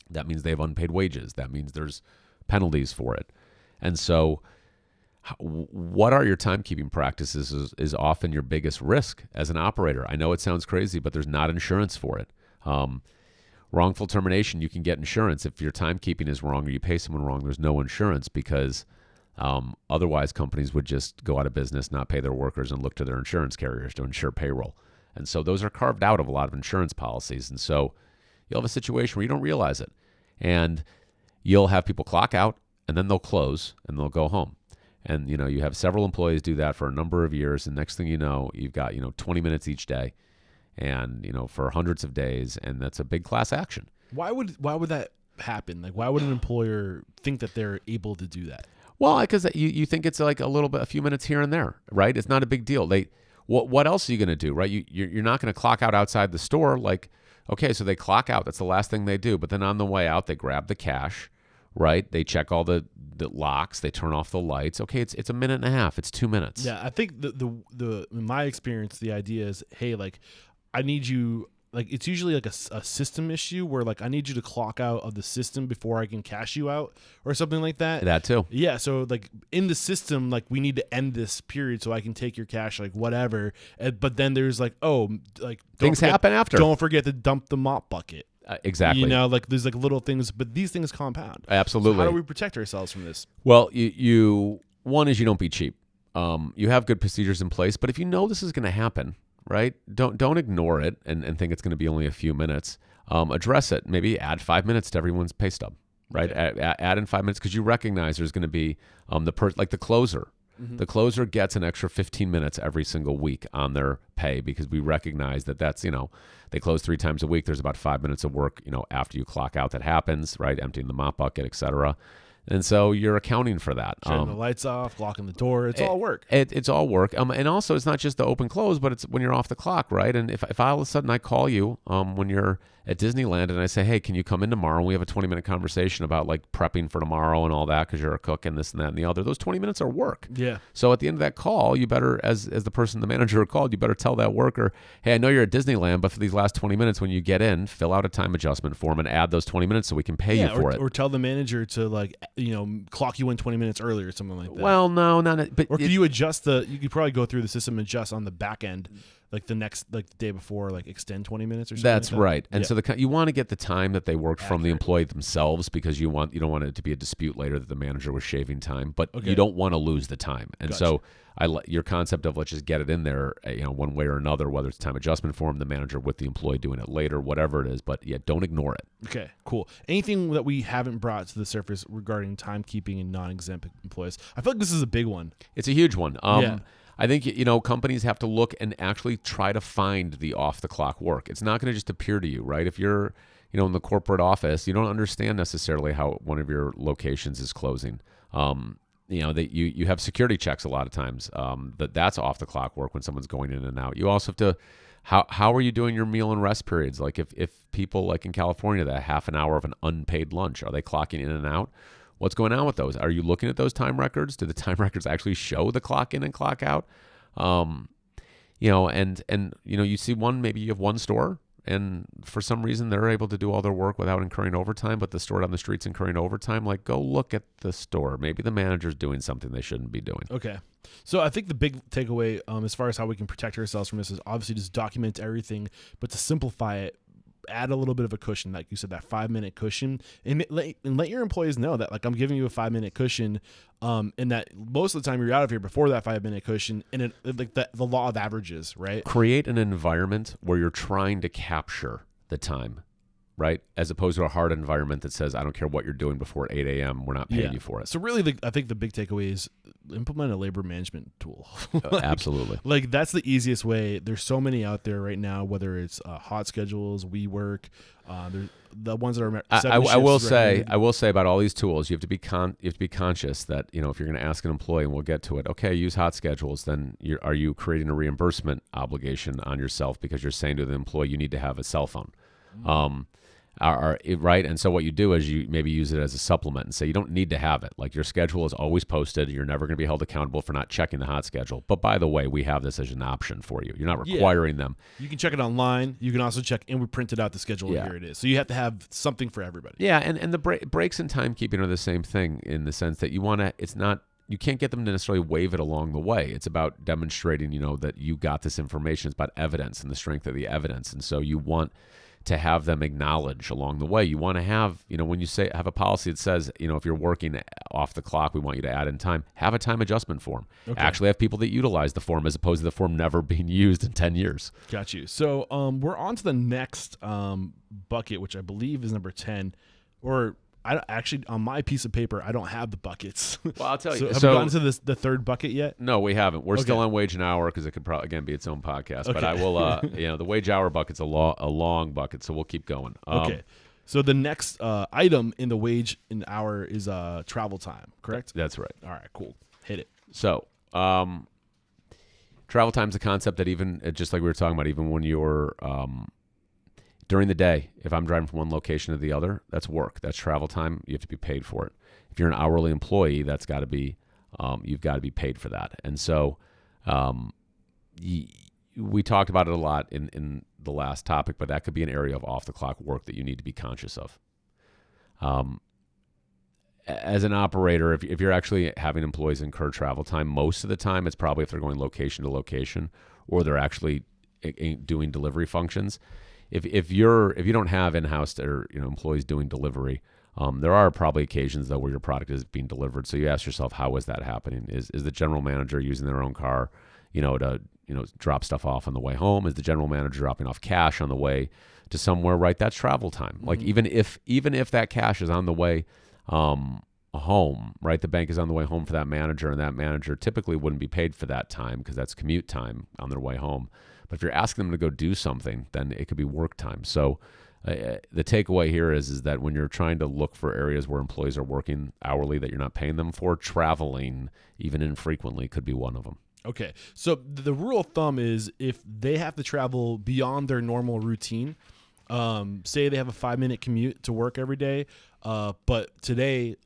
That means they have unpaid wages. That means there's penalties for it. And so what are your timekeeping practices is often your biggest risk as an operator. I know it sounds crazy, but there's not insurance for it. Wrongful termination, you can get insurance. If your timekeeping is wrong or you pay someone wrong, there's no insurance because otherwise companies would just go out of business, not pay their workers, and look to their insurance carriers to insure payroll. And so those are carved out of a lot of insurance policies. And so you'll have a situation where you don't realize it. And you'll have people clock out, and then they'll close, and they'll go home. And, you have several employees do that for a number of years. And next thing you know, you've got, 20 minutes each day and, for hundreds of days. And that's a big class action. Why would that happen? Like, why would an employer think that they're able to do that? Well, because you think it's like a few minutes here and there, right? It's not a big deal. What else are you going to do, right? You're not going to clock out outside the store. Like, okay, so they clock out. That's the last thing they do. But then on the way out, they grab the cash. Right, they check all the locks, they turn off the lights. Okay, it's a minute and a half. It's 2 minutes. Yeah, I think the in my experience, the idea is, hey, like, I need you. Like, it's usually like a system issue where, like, I need you to clock out of the system before I can cash you out or something like that. That too. Yeah, so, like, in the system, like, we need to end this period so I can take your cash, like, whatever. But then there's like, things happen after. Don't forget to dump the mop bucket. Exactly. Like, there's like little things, but these things compound. Absolutely. So how do we protect ourselves from this? Well, one is you don't be cheap. You have good procedures in place, but if you know this is going to happen, right, don't ignore it and think it's going to be only a few minutes. Address it. Maybe add 5 minutes to everyone's pay stub, right? Okay. Add in 5 minutes because you recognize there's going to be like the closer. Mm-hmm. The closer gets an extra 15 minutes every single week on their pay because we recognize that's, they close 3 times a week. There's about 5 minutes of work, after you clock out that happens, right? Emptying the mop bucket, et cetera. And so you're accounting for that. Turning the lights off, locking the door. It's all work. It's all work. And also, it's not just the open close, but it's when you're off the clock, right? And if all of a sudden I call you when you're at Disneyland and I say, hey, can you come in tomorrow? And we have a 20-minute conversation about like prepping for tomorrow and all that because you're a cook and this and that and the other. Those 20 minutes are work. Yeah. So at the end of that call, you better, as the person, the manager who called, you better tell that worker, hey, I know you're at Disneyland, but for these last 20 minutes when you get in, fill out a time adjustment form and add those 20 minutes so we can pay you for it. Or tell the manager to like, clock you in 20 minutes early or something like that. Well, no, not. But or could you adjust you could probably go through the system and adjust on the back end, like the day before, like extend 20 minutes or something. That's like that. right. And so you want to get the time that they worked from the employee themselves because you don't want it to be a dispute later that the manager was shaving time, but you don't want to lose the time. And so your concept of let's just get it in there, one way or another, whether it's time adjustment form, the manager with the employee doing it later, whatever it is, but don't ignore it. Okay, cool. Anything that we haven't brought to the surface regarding timekeeping and non-exempt employees? I feel like this is a big one. It's a huge one. I think, companies have to look and actually try to find the off-the-clock work. It's not going to just appear to you, right? If you're, in the corporate office, you don't understand necessarily how one of your locations is closing. That you have security checks a lot of times. That's off-the-clock work when someone's going in and out. You also have to, how are you doing your meal and rest periods? Like if people, like in California, that half an hour of an unpaid lunch, are they clocking in and out? What's going on with those? Are you looking at those time records? Do the time records actually show the clock in and clock out? You see maybe you have one store and for some reason they're able to do all their work without incurring overtime, but the store down the street's incurring overtime. Like, go look at the store. Maybe the manager's doing something they shouldn't be doing. Okay. So I think the big takeaway as far as how we can protect ourselves from this is obviously just document everything, but to simplify it, add a little bit of a cushion, like you said, that 5-minute cushion, and let your employees know that, like, I'm giving you a 5-minute cushion, and that most of the time you're out of here before that 5-minute cushion, and the law of averages, right? Create an environment where you're trying to capture the time, right? As opposed to a hard environment that says, I don't care what you're doing before 8 a.m., we're not paying you for it. So really, I think the big takeaway is implement a labor management tool. Absolutely. Like, that's the easiest way. There's so many out there right now, whether it's Hot Schedules, WeWork, the ones that are I will say about all these tools, you have to be conscious that, if you're going to ask an employee, and we'll get to it, okay, use Hot Schedules, then are you creating a reimbursement obligation on yourself because you're saying to the employee you need to have a cell phone? Right? And so what you do is you maybe use it as a supplement and say you don't need to have it. Like, your schedule is always posted. You're never going to be held accountable for not checking the hot schedule. But by the way, we have this as an option for you. You're not requiring them. You can check it online. You can also check, and we printed out the schedule, and here it is. So you have to have something for everybody. Yeah, and the breaks in timekeeping are the same thing in the sense that you can't get them to necessarily waive it along the way. It's about demonstrating, that you got this information. It's about evidence and the strength of the evidence. And so you want to have them acknowledge along the way. You want to have, when you have a policy that says, if you're working off the clock, we want you to add in time, have a time adjustment form. Okay. Actually have people that utilize the form as opposed to the form never being used in 10 years. Got you. So we're on to the next bucket, which I believe is number 10, or actually, on my piece of paper, I don't have the buckets. Well, I'll tell you. Have we gotten to the third bucket yet? No, we haven't. We're still on wage and hour because it could probably, again, be its own podcast. Okay. But I will, the wage hour bucket's a long bucket, so we'll keep going. Okay. So the next item in the wage and hour is travel time, correct? That's right. All right, cool. Hit it. So travel time is a concept that even, just like we were talking about, even when you're during the day, if I'm driving from one location to the other, that's work. That's travel time. You have to be paid for it. If you're an hourly employee, that's got to be, you've got to be paid for that. And so we talked about it a lot in the last topic, but that could be an area of off-the-clock work that you need to be conscious of. As an operator, if you're actually having employees incur travel time, most of the time it's probably if they're going location to location or they're actually doing delivery functions. If you don't have in-house or employees doing delivery, there are probably occasions though where your product is being delivered. So you ask yourself, how is that happening? Is the general manager using their own car, to drop stuff off on the way home? Is the general manager dropping off cash on the way to somewhere? Right, that's travel time. Mm-hmm. Like even if that cash is on the way home, right, the bank is on the way home for that manager, and that manager typically wouldn't be paid for that time because that's commute time on their way home. But if you're asking them to go do something, then it could be work time. So the takeaway here is that when you're trying to look for areas where employees are working hourly that you're not paying them for, traveling even infrequently could be one of them. Okay, so the rule of thumb is if they have to travel beyond their normal routine, say they have a 5-minute commute to work every day, but today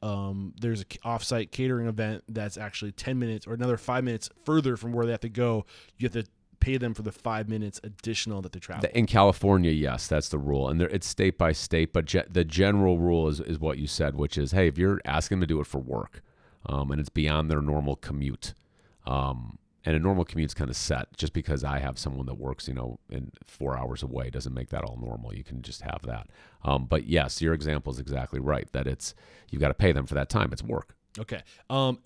there's an offsite catering event that's actually 10 minutes or another 5 minutes further from where they have to go, you have to pay them for the 5 minutes additional that they travel. In California, yes, that's the rule. And it's state by state, but the general rule is what you said, which is, hey, if you're asking them to do it for work and it's beyond their normal commute, and a normal commute's kind of set. Just because I have someone that works, in 4 hours away doesn't make that all normal. You can just have that. But yes, your example is exactly right, that you've got to pay them for that time. It's work. Okay.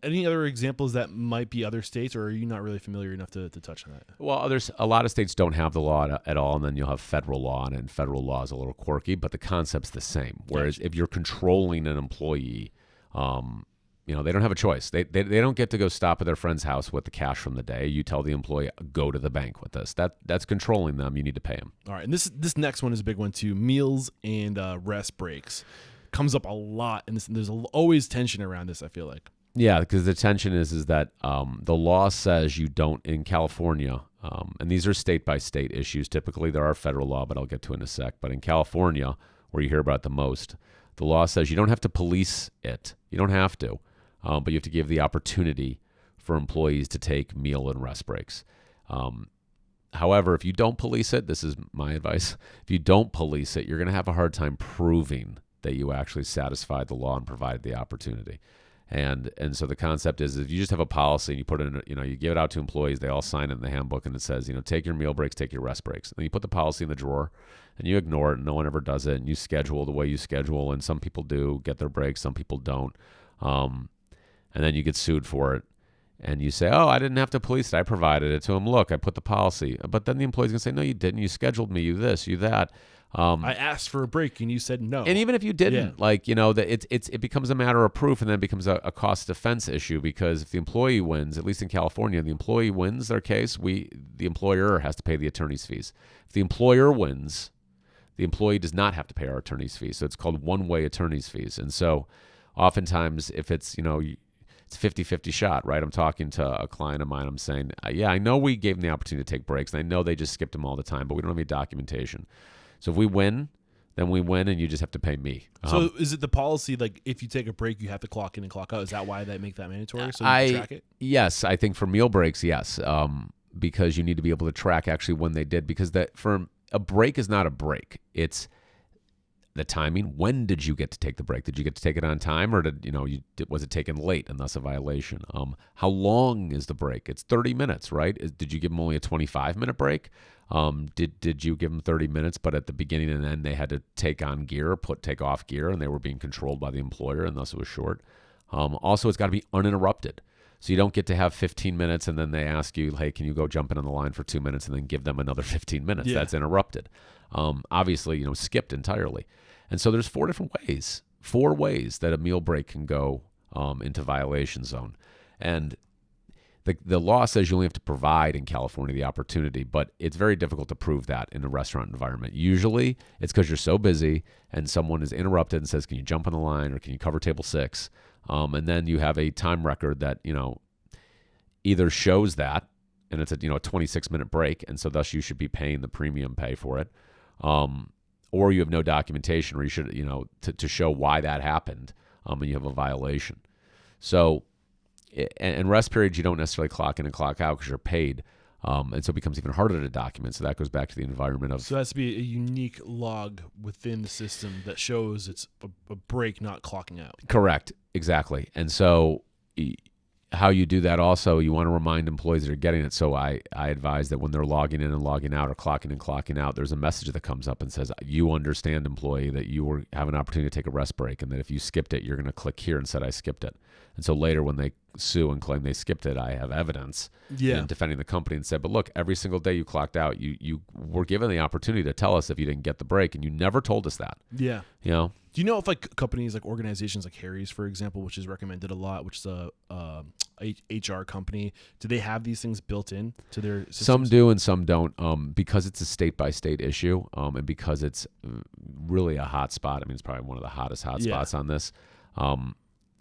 Any other examples that might be other states, or are you not really familiar enough to touch on that? Well, there's a lot of states don't have the law at all, and then you'll have federal law, and federal law is a little quirky, but the concept's the same. Whereas if you're controlling an employee, they don't have a choice. They don't get to go stop at their friend's house with the cash from the day. You tell the employee, go to the bank with this. That's controlling them. You need to pay them. All right, and this next one is a big one too. Meals and rest breaks comes up a lot, and there's always tension around this, I feel like. Yeah, because the tension is that the law says you don't in California, and these are state by state issues. Typically, there are federal law, but I'll get to it in a sec. But in California, where you hear about the most, the law says you don't have to police it. You don't have to. But you have to give the opportunity for employees to take meal and rest breaks. However, if you don't police it, this is my advice, if you don't police it, you're going to have a hard time proving that you actually satisfied the law and provided the opportunity. And so the concept is if you just have a policy and you put it in, you give it out to employees, they all sign it in the handbook and it says, take your meal breaks, take your rest breaks. And then you put the policy in the drawer and you ignore it and no one ever does it. And you schedule the way you schedule. And some people do get their breaks, some people don't. And then you get sued for it. And you say, oh, I didn't have to police it. I provided it to him. Look, I put the policy. But then the employee's going to say, no, you didn't. You scheduled me, you this, you that. I asked for a break and you said no. And even if you didn't, it becomes a matter of proof and then it becomes a cost defense issue because if the employee wins, at least in California, the employee wins their case, the employer has to pay the attorney's fees. If the employer wins, the employee does not have to pay our attorney's fees. So it's called one-way attorney's fees. And so oftentimes if it's, it's 50-50 shot, right? I'm talking to a client of mine. I'm saying, yeah, I know we gave them the opportunity to take breaks, and I know they just skipped them all the time, but we don't have any documentation. So if we win, then we win, and you just have to pay me. So is it the policy, like, if you take a break, you have to clock in and clock out? Is that why they make that mandatory, so you can track it? Yes, I think for meal breaks, yes, because you need to be able to track actually when they did, because for a break is not a break. It's the timing. When did you get to take the break? Did you get to take it on time, or was it taken late and thus a violation? How long is the break? It's 30 minutes, right? Did you give them only a 25-minute break? Did you give them 30 minutes, but at the beginning and end they had to take on gear, take off gear, and they were being controlled by the employer, and thus it was short. Also, it's got to be uninterrupted. So you don't get to have 15 minutes and then they ask you, hey, can you go jump in on the line for 2 minutes and then give them another 15 minutes? Yeah. That's interrupted. Obviously, skipped entirely. And so there's four ways that a meal break can go into violation zone. And the law says you only have to provide in California the opportunity, but it's very difficult to prove that in a restaurant environment. Usually it's because you're so busy and someone is interrupted and says, can you jump on the line or can you cover table 6? And then you have a time record that, either shows that, and it's a 26-minute break, and so thus you should be paying the premium pay for it, or you have no documentation, or you should, to show why that happened, and you have a violation. So, and rest periods, you don't necessarily clock in and clock out because you're paid, and so it becomes even harder to document. So that goes back to the environment of. So it has to be a unique log within the system that shows it's a break, not clocking out. Correct. Exactly. And so how you do that also, you want to remind employees that are getting it. So I advise that when they're logging in and logging out or clocking in and clocking out, there's a message that comes up and says, you understand, employee, that you have an opportunity to take a rest break, and that if you skipped it, you're going to click here and said, I skipped it. And so later when they sue and claim they skipped it, I have evidence in defending the company and said, but look, every single day you clocked out, you were given the opportunity to tell us if you didn't get the break, and you never told us that. Yeah. Do you know if companies, organizations like Harry's, for example, which is recommended a lot, which is HR company, do they have these things built in to their systems? Some do and some don't, because it's a state-by-state issue, and because it's really a hotspot. I mean, it's probably one of the hottest hotspots on this.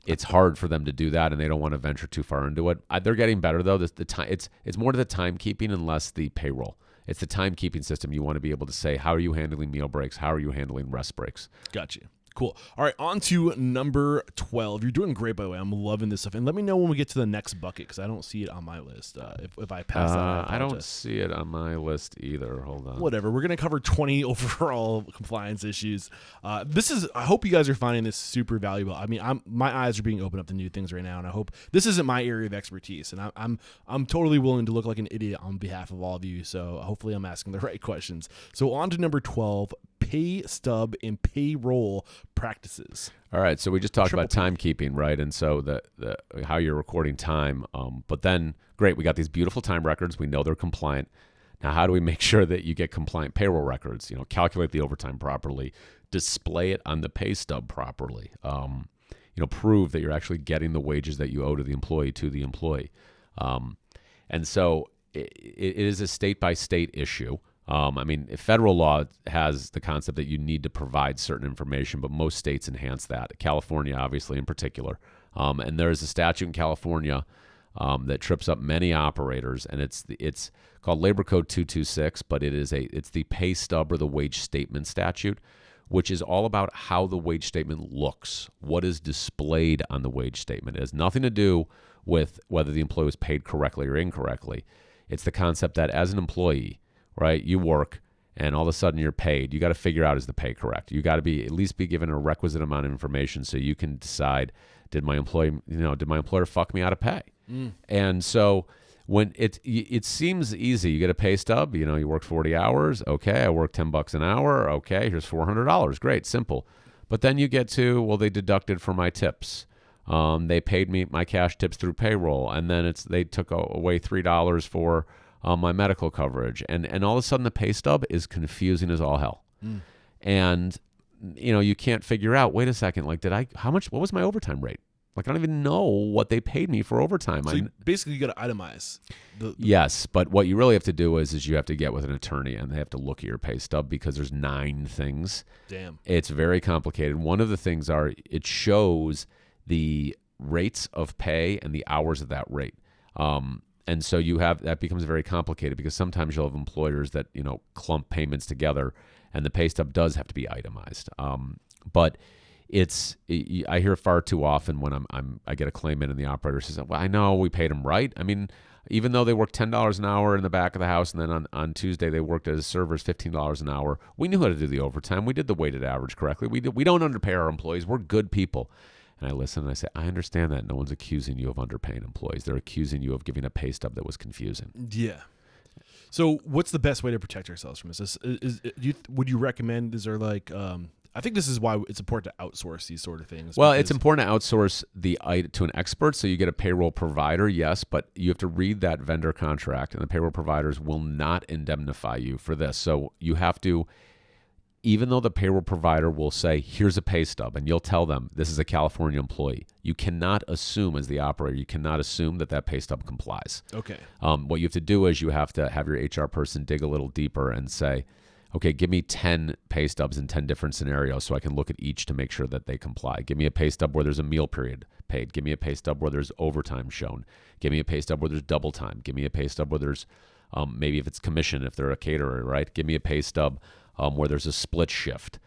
It's hard for them to do that, and they don't want to venture too far into it. They're getting better, though. It's more to the timekeeping and less the payroll. It's the timekeeping system. You want to be able to say, how are you handling meal breaks? How are you handling rest breaks? Got you. Cool. All right, on to number 12. You're doing great, by the way. I'm loving this stuff. And let me know when we get to the next bucket, because I don't see it on my list. If I pass that, I don't see it on my list either. Hold on. Whatever. We're going to cover 20 overall compliance issues. I hope you guys are finding this super valuable. I mean, my eyes are being opened up to new things right now, and I hope this isn't my area of expertise. And I'm totally willing to look like an idiot on behalf of all of you. So hopefully I'm asking the right questions. So on to number 12. Pay stub and payroll practices. All right, so we just talked about timekeeping, right? And so the how you're recording time. But then, great, we got these beautiful time records. We know they're compliant. Now, how do we make sure that you get compliant payroll records? Calculate the overtime properly, display it on the pay stub properly. Prove that you're actually getting the wages that you owe to the employee. And so it is a state-by-state issue. Federal law has the concept that you need to provide certain information, but most states enhance that. California, obviously, in particular. And there is a statute in California that trips up many operators, and it's called Labor Code 226, but it's the pay stub or the wage statement statute, which is all about how the wage statement looks, what is displayed on the wage statement. It has nothing to do with whether the employee was paid correctly or incorrectly. It's the concept that as an employee, right, you work and all of a sudden you're paid. You got to figure out, is the pay correct? You got to at least be given a requisite amount of information so you can decide, did my employer fuck me out of pay? And so when it seems easy, you get a pay stub, you work 40 hours. Okay, I work $10 an hour. Okay, here's $400. Great, simple. But then you get to, well, they deducted for my tips. They paid me my cash tips through payroll, and then they took away $3 for my medical coverage, and all of a sudden the pay stub is confusing as all hell. And you can't figure out, wait a second, like what was my overtime rate? Like, I don't even know what they paid me for overtime. So basically you got to itemize. Yes, but what you really have to do is you have to get with an attorney, and they have to look at your pay stub because there's 9 things. Damn. It's very complicated. One of the things it shows the rates of pay and the hours of that rate. And so that becomes very complicated because sometimes you'll have employers that, clump payments together, and the pay stub does have to be itemized. But I hear far too often when I get a claim in and the operator says, well, I know we paid them right. I mean, even though they work $10 an hour in the back of the house, and then on Tuesday they worked as servers $15 an hour, we knew how to do the overtime. We did the weighted average correctly. We don't underpay our employees. We're good people. And I listen and I say, I understand that. No one's accusing you of underpaying employees. They're accusing you of giving a pay stub that was confusing. Yeah. So what's the best way to protect ourselves from this? Would you recommend, is there like, I think this is why it's important to outsource these sort of things. Well, it's important to outsource to an expert, so you get a payroll provider, yes, but you have to read that vendor contract, and the payroll providers will not indemnify you for this. So you have to, even though the payroll provider will say, here's a pay stub, and you'll tell them this is a California employee, you cannot assume as the operator, you cannot assume that pay stub complies. Okay. What you have to do is you have to have your HR person dig a little deeper and say, okay, give me 10 pay stubs in 10 different scenarios so I can look at each to make sure that they comply. Give me a pay stub where there's a meal period paid. Give me a pay stub where there's overtime shown. Give me a pay stub where there's double time. Give me a pay stub where there's maybe if it's commission, if they're a caterer, right? Give me a pay stub where there's a split shift.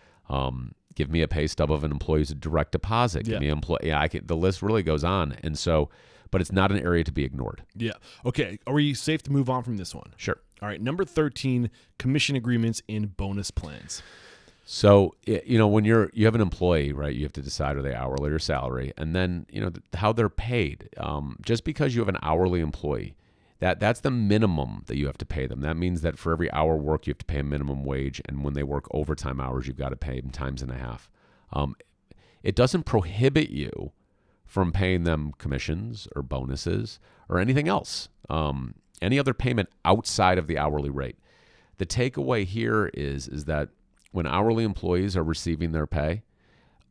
Give me a pay stub of an employee who's a direct deposit. Give me an employee. The list really goes on. And so, but it's not an area to be ignored. Yeah. Okay. Are we safe to move on from this one? Sure. All right. Number 13, commission agreements in bonus plans. So, when you have an employee, right, you have to decide are they hourly or salary, and then, how they're paid. Just because you have an hourly employee, that's the minimum that you have to pay them. That means that for every hour work, you have to pay a minimum wage, and when they work overtime hours, you've got to pay them times and a half. It doesn't prohibit you from paying them commissions or bonuses or anything else, any other payment outside of the hourly rate. The takeaway here is that when hourly employees are receiving their pay,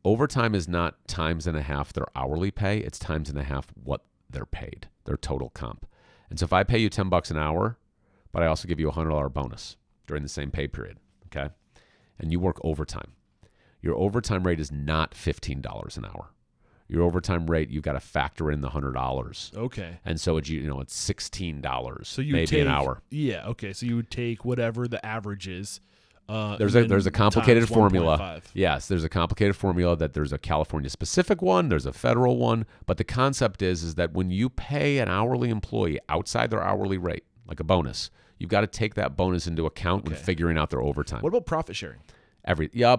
overtime is not times and a half their hourly pay, it's times and a half what they're paid, their total comp. And so if I pay you $10 an hour, but I also give you a $100 bonus during the same pay period, okay, and you work overtime, your overtime rate is not $15 an hour. Your overtime rate, you've got to factor in the $100. Okay. And so it's $16 So you maybe an hour. Yeah. Okay. So you would take whatever the average is. There's a complicated times formula. 1.5. Yes, there's a complicated formula that there's a California specific one, there's a federal one, but the concept is that when you pay an hourly employee outside their hourly rate, like a bonus, you've got to take that bonus into account when figuring out their overtime. What about profit sharing?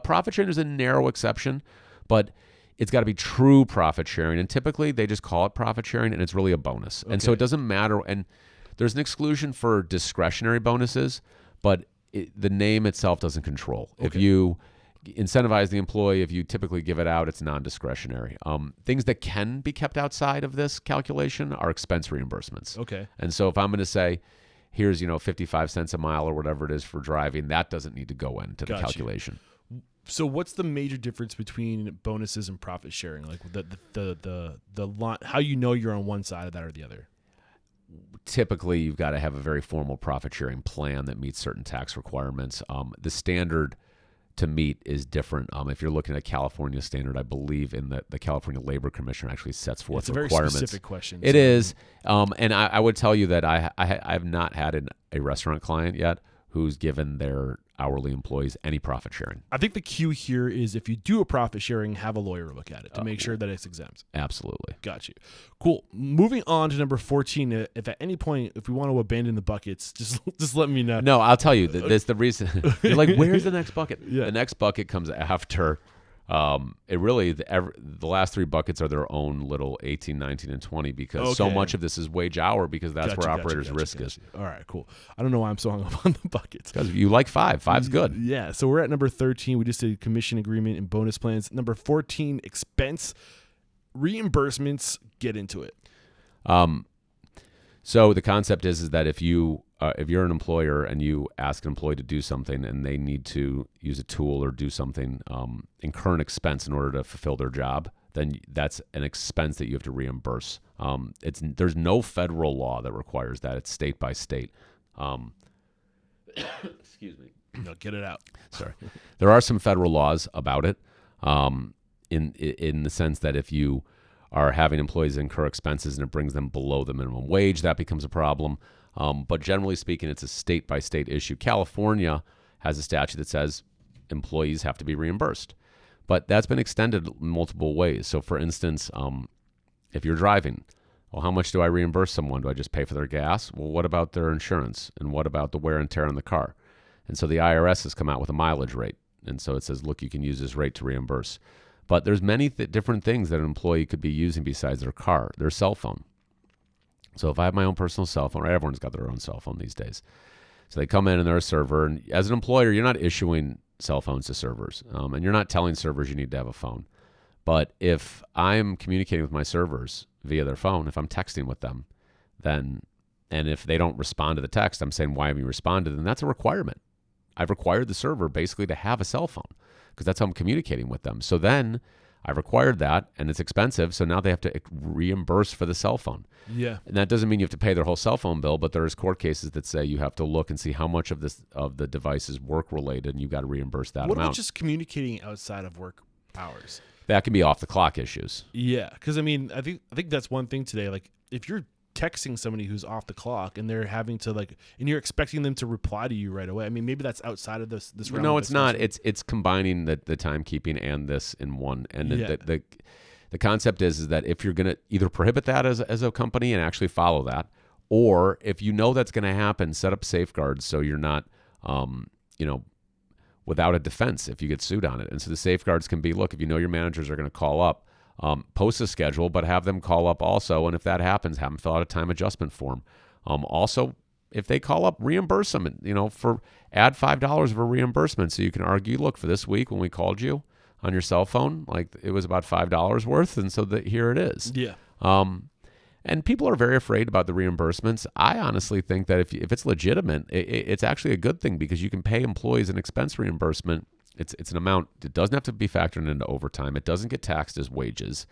Profit sharing is a narrow exception, but it's got to be true profit sharing, and typically they just call it profit sharing, and it's really a bonus. And so it doesn't matter, and there's an exclusion for discretionary bonuses, but the name itself doesn't control. If you incentivize the employee, if you typically give it out, it's non-discretionary. Things that can be kept outside of this calculation are expense reimbursements. Okay. And so if I'm going to say, here's 55 cents a mile or whatever it is for driving, that doesn't need to go into the calculation. So what's the major difference between bonuses and profit sharing? Like the how you know you're on one side of that or the other? Typically, you've got to have a very formal profit sharing plan that meets certain tax requirements. The standard to meet is different. If you're looking at California standard, I believe in the California Labor Commission actually sets forth it's a requirements. very specific question. It is, and I would tell you that I have not had a restaurant client yet who's given their hourly employees any profit sharing. I think the key here is if you do a profit sharing, have a lawyer look at it to make sure that it's exempt. Absolutely. Got you. Cool. Moving on to number 14. If at any point, if we want to abandon the buckets, just let me know. No, I'll tell you. That's the reason. You're like, where's the next bucket? Yeah. The next bucket comes after. It really, the last three buckets are their own little 18, 19, and 20 because so much of this is wage hour because that's where operators' risk is. All right, cool. I don't know why I'm so hung up on the buckets. Because you like five. Five's good. Yeah, so we're at number 13. We just did commission agreement and bonus plans. Number 14, expense reimbursements. Get into it. So the concept is that if you're an employer and you ask an employee to do something and they need to use a tool or do something, incur an expense in order to fulfill their job, then that's an expense that you have to reimburse. There's no federal law that requires that. It's state by state. Excuse me. No, get it out. Sorry. There are some federal laws about it, in the sense that if you are having employees incur expenses and it brings them below the minimum wage, that becomes a problem. But generally speaking, it's a state-by-state issue. California has a statute that says employees have to be reimbursed. But that's been extended in multiple ways. So, for instance, if you're driving, well, how much do I reimburse someone? Do I just pay for their gas? Well, what about their insurance? And what about the wear and tear on the car? And so the IRS has come out with a mileage rate. And so it says, look, you can use this rate to reimburse. But there's many different things that an employee could be using besides their car, their cell phone. So if I have my own personal cell phone, everyone's got their own cell phone these days. So they come in and they're a server. And as an employer, you're not issuing cell phones to servers. And you're not telling servers you need to have a phone. But if I'm communicating with my servers via their phone, if I'm texting with them, and if they don't respond to the text, I'm saying, why haven't you responded? And that's a requirement. I've required the server basically to have a cell phone because that's how I'm communicating with them. So then I've required that, and it's expensive, so now they have to reimburse for the cell phone. Yeah. And that doesn't mean you have to pay their whole cell phone bill, but there's court cases that say you have to look and see how much of the device is work-related, and you've got to reimburse that What amount. about just communicating outside of work hours? That can be off-the-clock issues. Yeah, because, I mean, I think that's one thing today. Like, if you're texting somebody who's off the clock and they're having to and you're expecting them to reply to you right away. I mean, maybe that's outside of this realm. No, it's not. It's combining the timekeeping and this in one. And the concept is that if you're going to either prohibit that as a company and actually follow that, or if you know that's going to happen, set up safeguards so you're not, without a defense if you get sued on it. And so the safeguards can be, look, if you know your managers are going to call up, post a schedule, but have them call up also. And if that happens, have them fill out a time adjustment form. Also, if they call up, reimburse them, add $5 for reimbursement. So you can argue, look, for this week when we called you on your cell phone, like it was about $5 worth. And so here it is. Yeah. And people are very afraid about the reimbursements. I honestly think that if it's legitimate, it's actually a good thing because you can pay employees an expense reimbursement. It's an amount. It doesn't have to be factored into overtime. It doesn't get taxed as wages.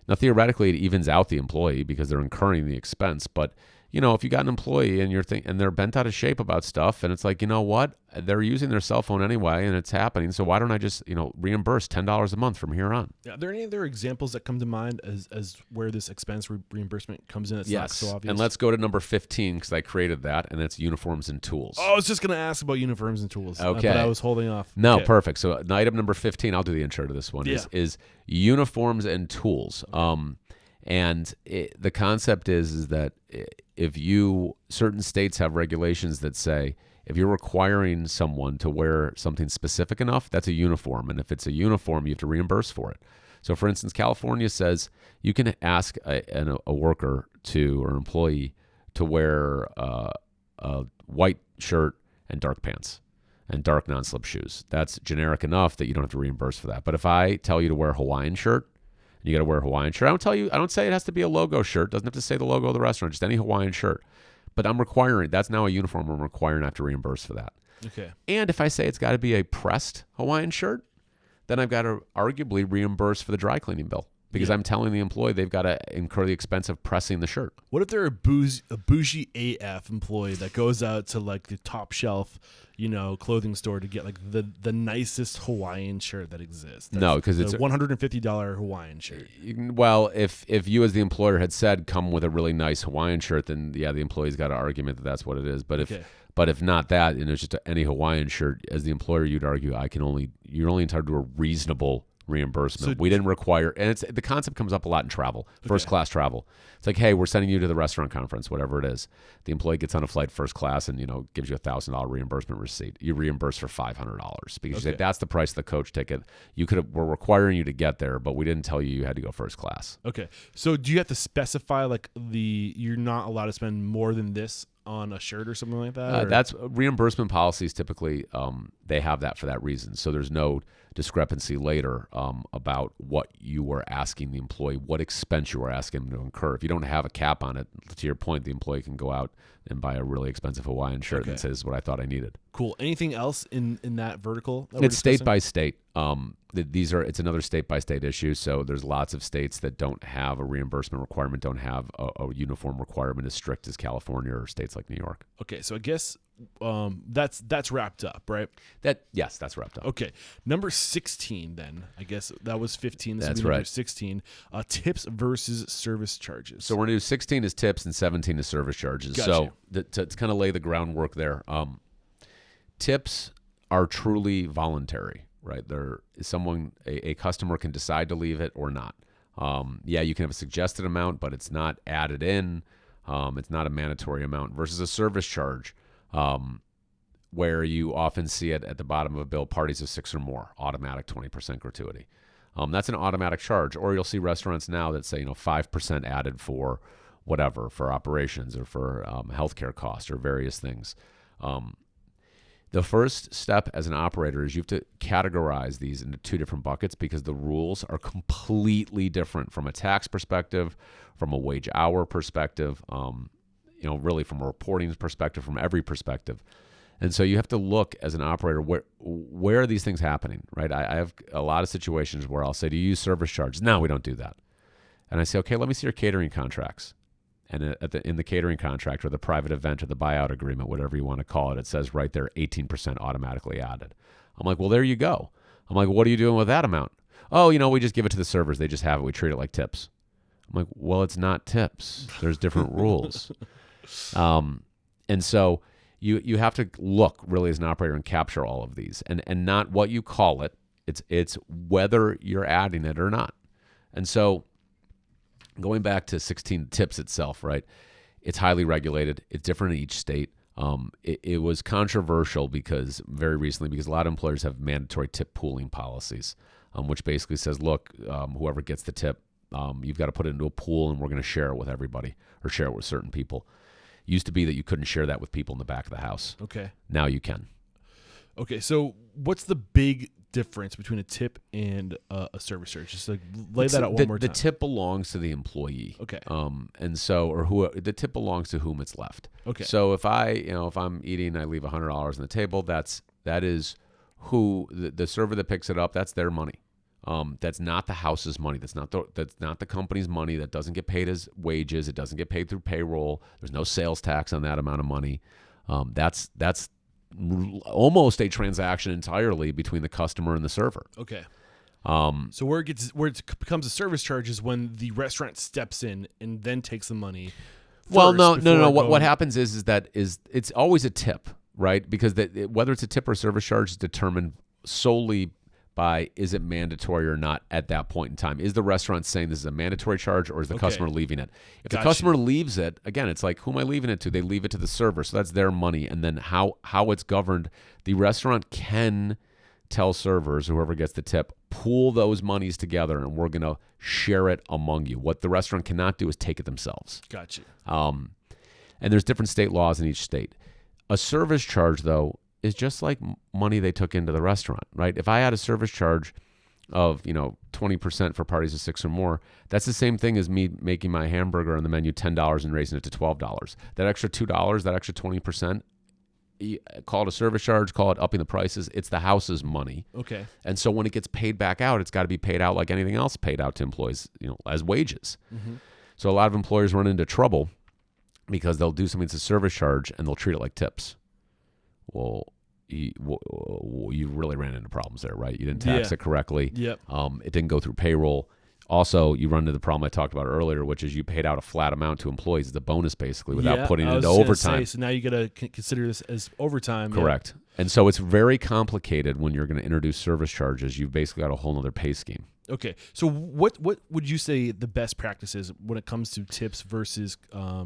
Now, theoretically, it evens out the employee because they're incurring the expense. But, if you got an employee and and they're bent out of shape about stuff, and it's like, you know what? They're using their cell phone anyway, and it's happening. So why don't I just, reimburse $10 a month from here on? Are there any other examples that come to mind as where this expense reimbursement comes in? It's not so obvious. And let's go to number 15 because I created that, and that's uniforms and tools. Oh, I was just going to ask about uniforms and tools. Okay. But I was holding off. No, Okay. perfect. So item number 15, I'll do the intro to this one, is uniforms and tools. The concept is that if certain states have regulations that say if you're requiring someone to wear something specific enough, that's a uniform. And if it's a uniform, you have to reimburse for it. So, for instance, California says you can ask a worker or employee to wear a white shirt and dark pants and dark non-slip shoes. That's generic enough that you don't have to reimburse for that. But if I tell you to wear a Hawaiian shirt, you got to wear a Hawaiian shirt. I don't say it has to be a logo shirt. It doesn't have to say the logo of the restaurant, just any Hawaiian shirt. But I'm requiring, that's now a uniform. I'm requiring I have to reimburse for that. Okay. And if I say it's got to be a pressed Hawaiian shirt, then I've got to arguably reimburse for the dry cleaning bill because I'm telling the employee they've got to incur the expense of pressing the shirt. What if they're a bougie AF employee that goes out to like the top shelf, clothing store to get like the nicest Hawaiian shirt that exists? No, because it's a $150 Hawaiian shirt. Well, if you as the employer had said come with a really nice Hawaiian shirt, then the employee's got an argument that that's what it is. But if not that, and it's just any Hawaiian shirt, as the employer, you'd argue you're only entitled to a reasonable reimbursement. We didn't require, and the concept comes up a lot in travel, first class travel. It's like, hey, we're sending you to the restaurant conference, whatever it is. The employee gets on a flight first class and gives you $1,000 reimbursement receipt. You reimburse for $500 because you said that's the price of the coach ticket. We're requiring you to get there, but we didn't tell you had to go first class. Okay, so do you have to specify you're not allowed to spend more than this on a shirt or something like that? That's reimbursement policies. Typically, they have that for that reason. So there's no discrepancy later about what you were asking the employee, what expense you were asking them to incur. If you don't have a cap on it, to your point, the employee can go out and buy a really expensive Hawaiian shirt and say, this is what I thought I needed. Cool. Anything else in that vertical? It's state by state. It's another state by state issue. So there's lots of states that don't have a reimbursement requirement, don't have a uniform requirement as strict as California or states like New York. Okay, so I guess that's wrapped up, right? Yes, that's wrapped up. Okay, number 16 then. I guess that was 15. This That's will be number right. 16. Tips versus service charges. So we're going to do 16 is tips and 17 is service charges. Gotcha. So to kind of lay the groundwork there, tips are truly voluntary, right? A customer can decide to leave it or not. You can have a suggested amount, but it's not added in. It's not a mandatory amount versus a service charge, where you often see it at the bottom of a bill, parties of 6 or more, automatic 20% gratuity. That's an automatic charge. Or you'll see restaurants now that say 5% added for whatever, for operations or for healthcare costs or various things. The first step as an operator is you have to categorize these into 2 different buckets because the rules are completely different from a tax perspective, from a wage hour perspective, really from a reporting perspective, from every perspective. And so you have to look as an operator, where are these things happening, right? I have a lot of situations where I'll say, do you use service charge? No, we don't do that. And I say, okay, let me see your catering contracts. And in the catering contract or the private event or the buyout agreement, whatever you want to call it, it says right there 18% automatically added. I'm like, well, there you go. I'm like, what are you doing with that amount? Oh, we just give it to the servers. They just have it. We treat it like tips. I'm like, well, it's not tips. There's different rules. And so you have to look really as an operator and capture all of these and not what you call it. It's whether you're adding it or not. And so going back to 16 tips itself, right? It's highly regulated. It's different in each state. It was controversial very recently because a lot of employers have mandatory tip pooling policies, which basically says, look, whoever gets the tip, you've got to put it into a pool and we're going to share it with everybody or share it with certain people. It used to be that you couldn't share that with people in the back of the house. Okay. Now you can. Okay, so what's the big difference between a tip and a service charge? Just like lay that out one more time. The tip belongs to the employee. Okay. And so, the tip belongs to whom it's left. Okay. So if I'm eating, I leave $100 on the table. That is who the server that picks it up. That's their money. That's not the house's money. That's not the company's money. That doesn't get paid as wages. It doesn't get paid through payroll. There's no sales tax on that amount of money. That's almost a transaction entirely between the customer and the server. Okay. So where it becomes a service charge is when the restaurant steps in and then takes the money. Well, no. What happens is it's always a tip, right? Because whether it's a tip or service charge is determined solely by is it mandatory or not at that point in time. Is the restaurant saying this is a mandatory charge, or is the customer leaving it? If the customer leaves it, again, it's like, who am I leaving it to? They leave it to the server, so that's their money. And then how it's governed, the restaurant can tell servers, whoever gets the tip, pool those monies together, and we're going to share it among you. What the restaurant cannot do is take it themselves. Gotcha. And there's different state laws in each state. A service charge, though, is just like money they took into the restaurant, right? If I had a service charge of 20% for parties of 6 or more, that's the same thing as me making my hamburger on the menu $10 and raising it to $12. That extra $2, that extra 20%, call it a service charge, call it upping the prices. It's the house's money. Okay. And so when it gets paid back out, it's got to be paid out like anything else paid out to employees, as wages. Mm-hmm. So a lot of employers run into trouble because they'll do something that's a service charge and they'll treat it like tips. Well, you really ran into problems there, right? You didn't tax it correctly. Yep. It didn't go through payroll. Also, you run into the problem I talked about earlier, which is you paid out a flat amount to employees. It's a bonus, basically, without putting it into overtime. So now you got to consider this as overtime. Correct. Yeah. And so it's very complicated when you're going to introduce service charges. You've basically got a whole other pay scheme. Okay. So what would you say the best practice is when it comes to tips versus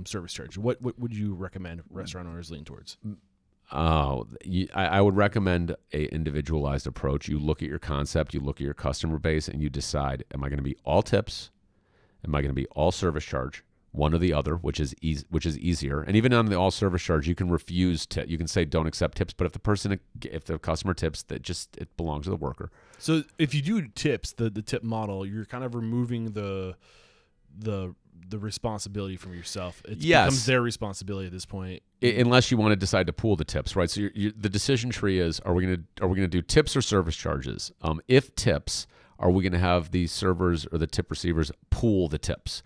service charge? What would you recommend restaurant owners lean towards? I would recommend a individualized approach. You look at your concept, you look at your customer base, and you decide, am I going to be all tips? Am I going to be all service charge? One or the other, which is easier. And even on the all service charge, you can refuse to. You can say don't accept tips, but if the customer tips, it belongs to the worker. So if you do tips, the tip model, you're kind of removing the responsibility from yourself. It becomes their responsibility at this point. Unless you want to decide to pool the tips, right? So the decision tree is: are we going to do tips or service charges? If tips, are we going to have the servers or the tip receivers pool the tips?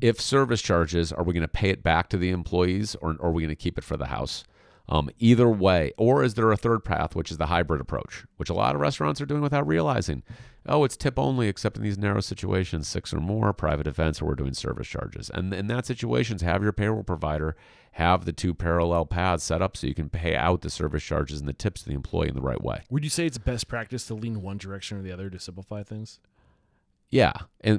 If service charges, are we going to pay it back to the employees, or are we going to keep it for the house? Either way, or is there a third path, which is the hybrid approach, which a lot of restaurants are doing without realizing? Oh, it's tip only, except in these narrow situations, 6 or more, private events, where we're doing service charges. And in that situations, have your payroll provider have the 2 parallel paths set up so you can pay out the service charges and the tips to the employee in the right way. Would you say it's best practice to lean one direction or the other to simplify things? Yeah,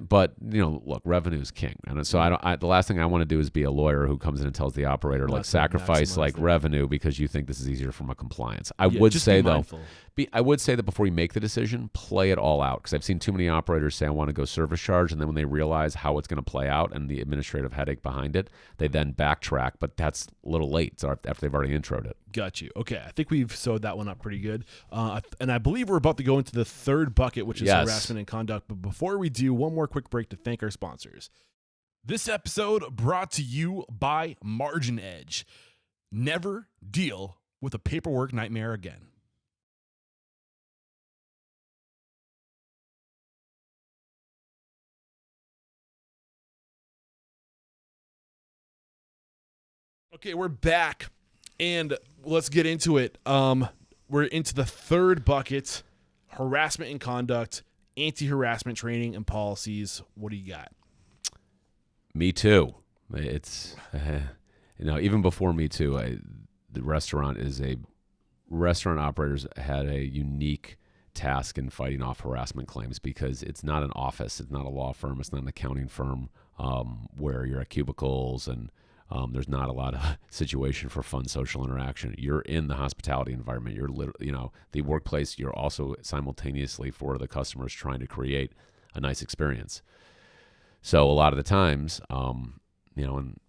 but look, revenue is king, and so the last thing I want to do is be a lawyer who comes in and tells the operator sacrifice revenue because you think this is easier from a compliance. I would say that before you make the decision, play it all out, because I've seen too many operators say I want to go service charge, and then when they realize how it's going to play out and the administrative headache behind it, they then backtrack. But that's a little late after they've already introed it. Got you. Okay, I think we've sewed that one up pretty good. And I believe we're about to go into the third bucket, which is harassment and conduct. But before we do, one more quick break to thank our sponsors. This episode brought to you by MarginEdge. Never deal with a paperwork nightmare again. Okay, we're back. And let's get into it. We're into the third bucket, harassment and conduct, anti-harassment training and policies. What do you got? Me Too. It's, even before Me Too, the restaurant operators had a unique task in fighting off harassment claims, because it's not an office, it's not a law firm, it's not an accounting firm where you're at cubicles and there's not a lot of situation for fun social interaction. You're in the hospitality environment. You're the workplace. You're also simultaneously for the customers trying to create a nice experience. So a lot of the times, and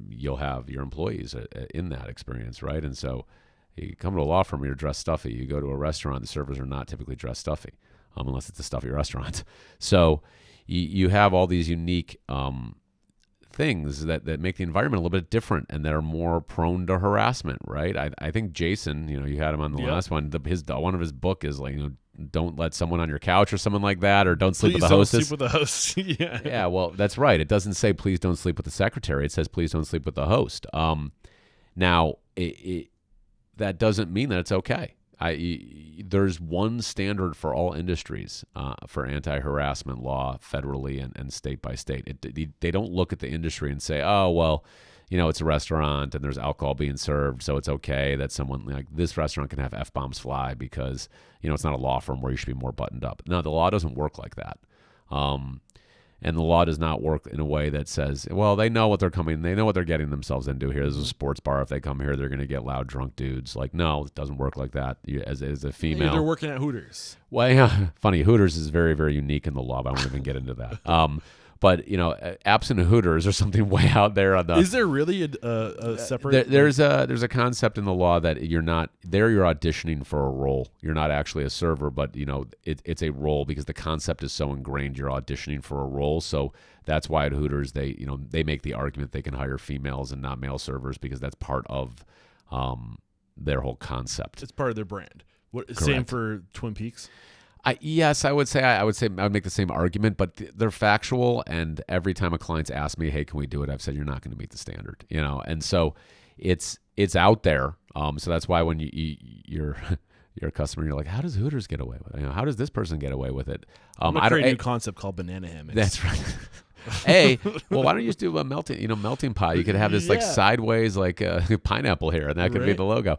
you'll have your employees in that experience, right? And so you come to a law firm, you're dressed stuffy. You go to a restaurant, the servers are not typically dressed stuffy, unless it's a stuffy restaurant. So you have all these unique things that make the environment a little bit different and that are more prone to harassment, right? I think Jason, you had him on the last one. One of his book is don't let someone on your couch or someone like that, or don't sleep Please with the don't hostess. sleep with the host. Yeah. Yeah, well, that's right. It doesn't say please don't sleep with the secretary. It says please don't sleep with the host. Now, that doesn't mean that it's okay. There's one standard for all industries for anti-harassment law federally and state by state. They don't look at the industry and say, oh, well, it's a restaurant and there's alcohol being served, so it's okay that someone like this restaurant can have F-bombs fly because, it's not a law firm where you should be more buttoned up. No, the law doesn't work like that. And the law does not work in a way that says, well, they know what they're getting themselves into here. This is a sports bar. If they come here, they're going to get loud, drunk dudes. Like, no, it doesn't work like that. As a female. They're working at Hooters. Well, yeah, funny. Hooters is very, very unique in the law, but I won't even get into that. But, absent of Hooters, there's something way out there on the. Is there really a separate? There's a concept in the law that you're not there. You're auditioning for a role. You're not actually a server, but it's a role because the concept is so ingrained. You're auditioning for a role, so that's why at Hooters they make the argument they can hire females and not male servers because that's part of their whole concept. It's part of their brand. Correct. Same for Twin Peaks. Yes, I would say I would make the same argument, but they're factual. And every time a client's asked me, "Hey, can we do it?" I've said, "You're not going to meet the standard," and so it's out there. So that's why when you're a customer, you're like, "How does Hooters get away with it? How does this person get away with it?" I'm gonna create a new concept called banana hammocks. That's right. Hey, well, why don't you just do a melting pot? You could have this like sideways like pineapple here, and that could be the logo.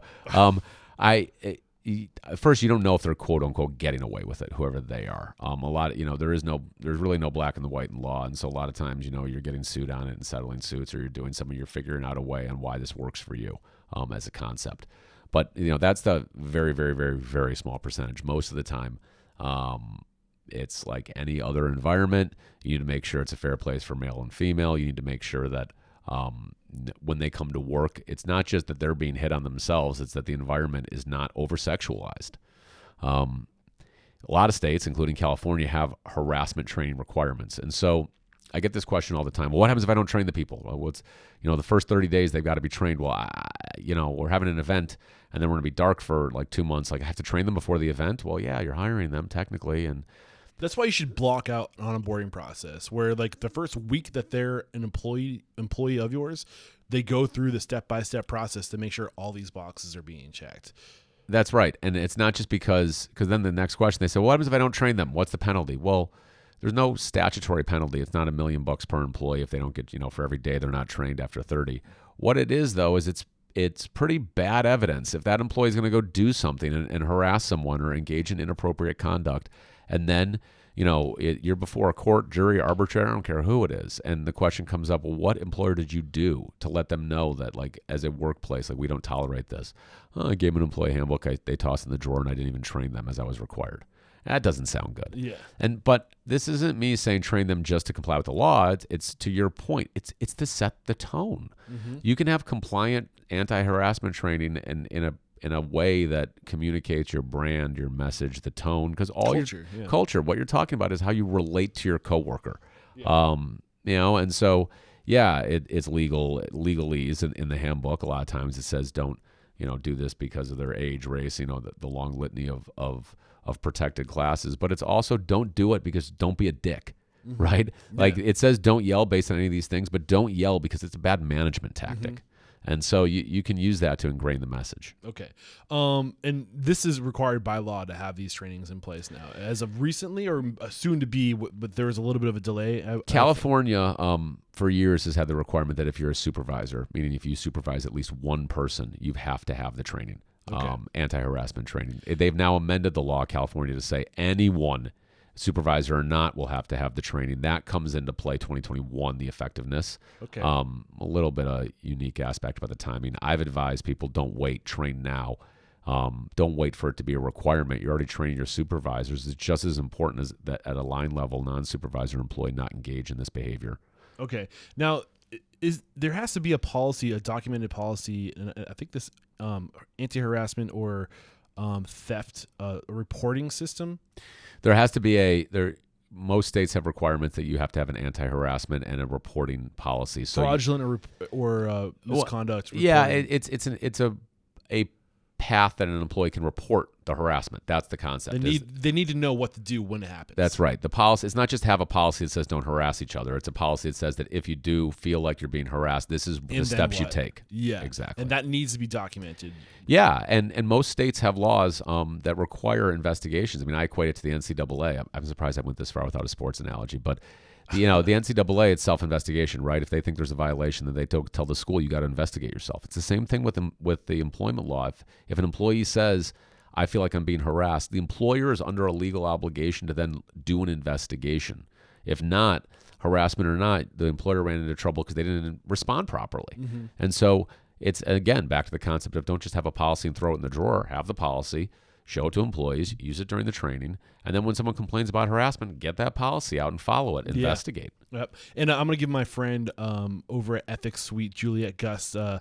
First, you don't know if they're quote unquote getting away with it, whoever they are. A lot, there's really no black and the white in law, and so a lot of times, you're getting sued on it and settling suits, or you're figuring out a way on why this works for you as a concept. But that's the very, very, very, very small percentage. Most of the time, it's like any other environment. You need to make sure it's a fair place for male and female. You need to make sure that when they come to work, it's not just that they're being hit on themselves, it's that the environment is not over-sexualized. A lot of states, including California, have harassment training requirements. And so I get this question all the time. Well, what happens if I don't train the people? Well, the first 30 days, they've got to be trained. Well, we're having an event, and then we're going to be dark for like 2 months. Like, I have to train them before the event? Well, yeah, you're hiring them technically, and that's why you should block out an onboarding process where like the first week that they're an employee of yours, they go through the step-by-step process to make sure all these boxes are being checked. That's right. And it's not just because then the next question, they say, well, what happens if I don't train them? What's the penalty? Well, there's no statutory penalty. It's not $1 million per employee if they don't get, for every day they're not trained after 30. What it is, though, is it's pretty bad evidence. If that employee is going to go do something and harass someone or engage in inappropriate conduct, and then, you're before a court, jury, arbitrator, I don't care who it is. And the question comes up, well, what employer did you do to let them know that, like, as a workplace, like, we don't tolerate this? I gave them an employee handbook. They tossed in the drawer, and I didn't even train them as I was required. That doesn't sound good. Yeah. But this isn't me saying train them just to comply with the law. It's to your point. It's to set the tone. Mm-hmm. You can have compliant anti-harassment training in a way that communicates your brand, your message, the tone, because all culture, what you're talking about is how you relate to your coworker. Yeah. And so, it's legalese in the handbook. A lot of times it says don't, do this because of their age, race, the long litany of protected classes, but it's also don't do it because don't be a dick. Mm-hmm. Right? Yeah. Like it says don't yell based on any of these things, but don't yell because it's a bad management tactic. Mm-hmm. And so you can use that to ingrain the message. Okay. And this is required by law to have these trainings in place now, as of recently or soon to be, but there was a little bit of a delay. California, for years, has had the requirement that if you're a supervisor, meaning if you supervise at least one person, you have to have the training, anti-harassment training. They've now amended the law, California, to say anyone, supervisor or not, will have to have the training. That comes into play 2021, the effectiveness. Okay. A little bit of unique aspect about the timing. I've advised people don't wait, train now. Don't wait for it to be a requirement. You're already training your supervisors. It's just as important as that at a line level, non-supervisor employee not engage in this behavior. Okay. Now, there has to be a policy, a documented policy, and I think this anti-harassment or theft reporting system. There has to be most states have requirements that you have to have an anti-harassment and a reporting policy. So fraudulent or misconduct. It's a path that an employee can report the harassment. That's the concept. They need to know what to do when it happens. That's right. The policy, it's not just have a policy that says don't harass each other. It's a policy that says that if you do feel like you're being harassed, this is the steps you take. Yeah, exactly. And that needs to be documented. Yeah, and most states have laws that require investigations. I mean, I equate it to the NCAA. I'm surprised I went this far without a sports analogy, but the NCAA, it's self-investigation, right? If they think there's a violation, then they tell the school you got to investigate yourself. It's the same thing with the employment law. If an employee says, I feel like I'm being harassed, the employer is under a legal obligation to then do an investigation. If not, harassment or not, the employer ran into trouble because they didn't respond properly. Mm-hmm. And so it's, again, back to the concept of don't just have a policy and throw it in the drawer. Have the policy, show it to employees, use it during the training, and then when someone complains about harassment, get that policy out and follow it, investigate. Yep. And I'm going to give my friend over at Ethics Suite, Juliet Gus, a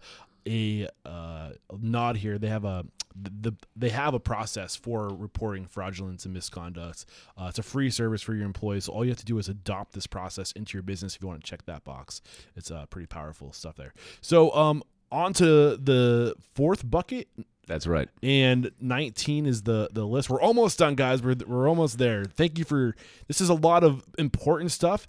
nod here. They have a process for reporting fraudulence and misconduct. It's a free service for your employees. So all you have to do is adopt this process into your business if you want to check that box. It's pretty powerful stuff there. So on to the fourth bucket. That's right. And 19 is the list. We're almost done, guys. We're almost there. Thank you for this. Is a lot of important stuff.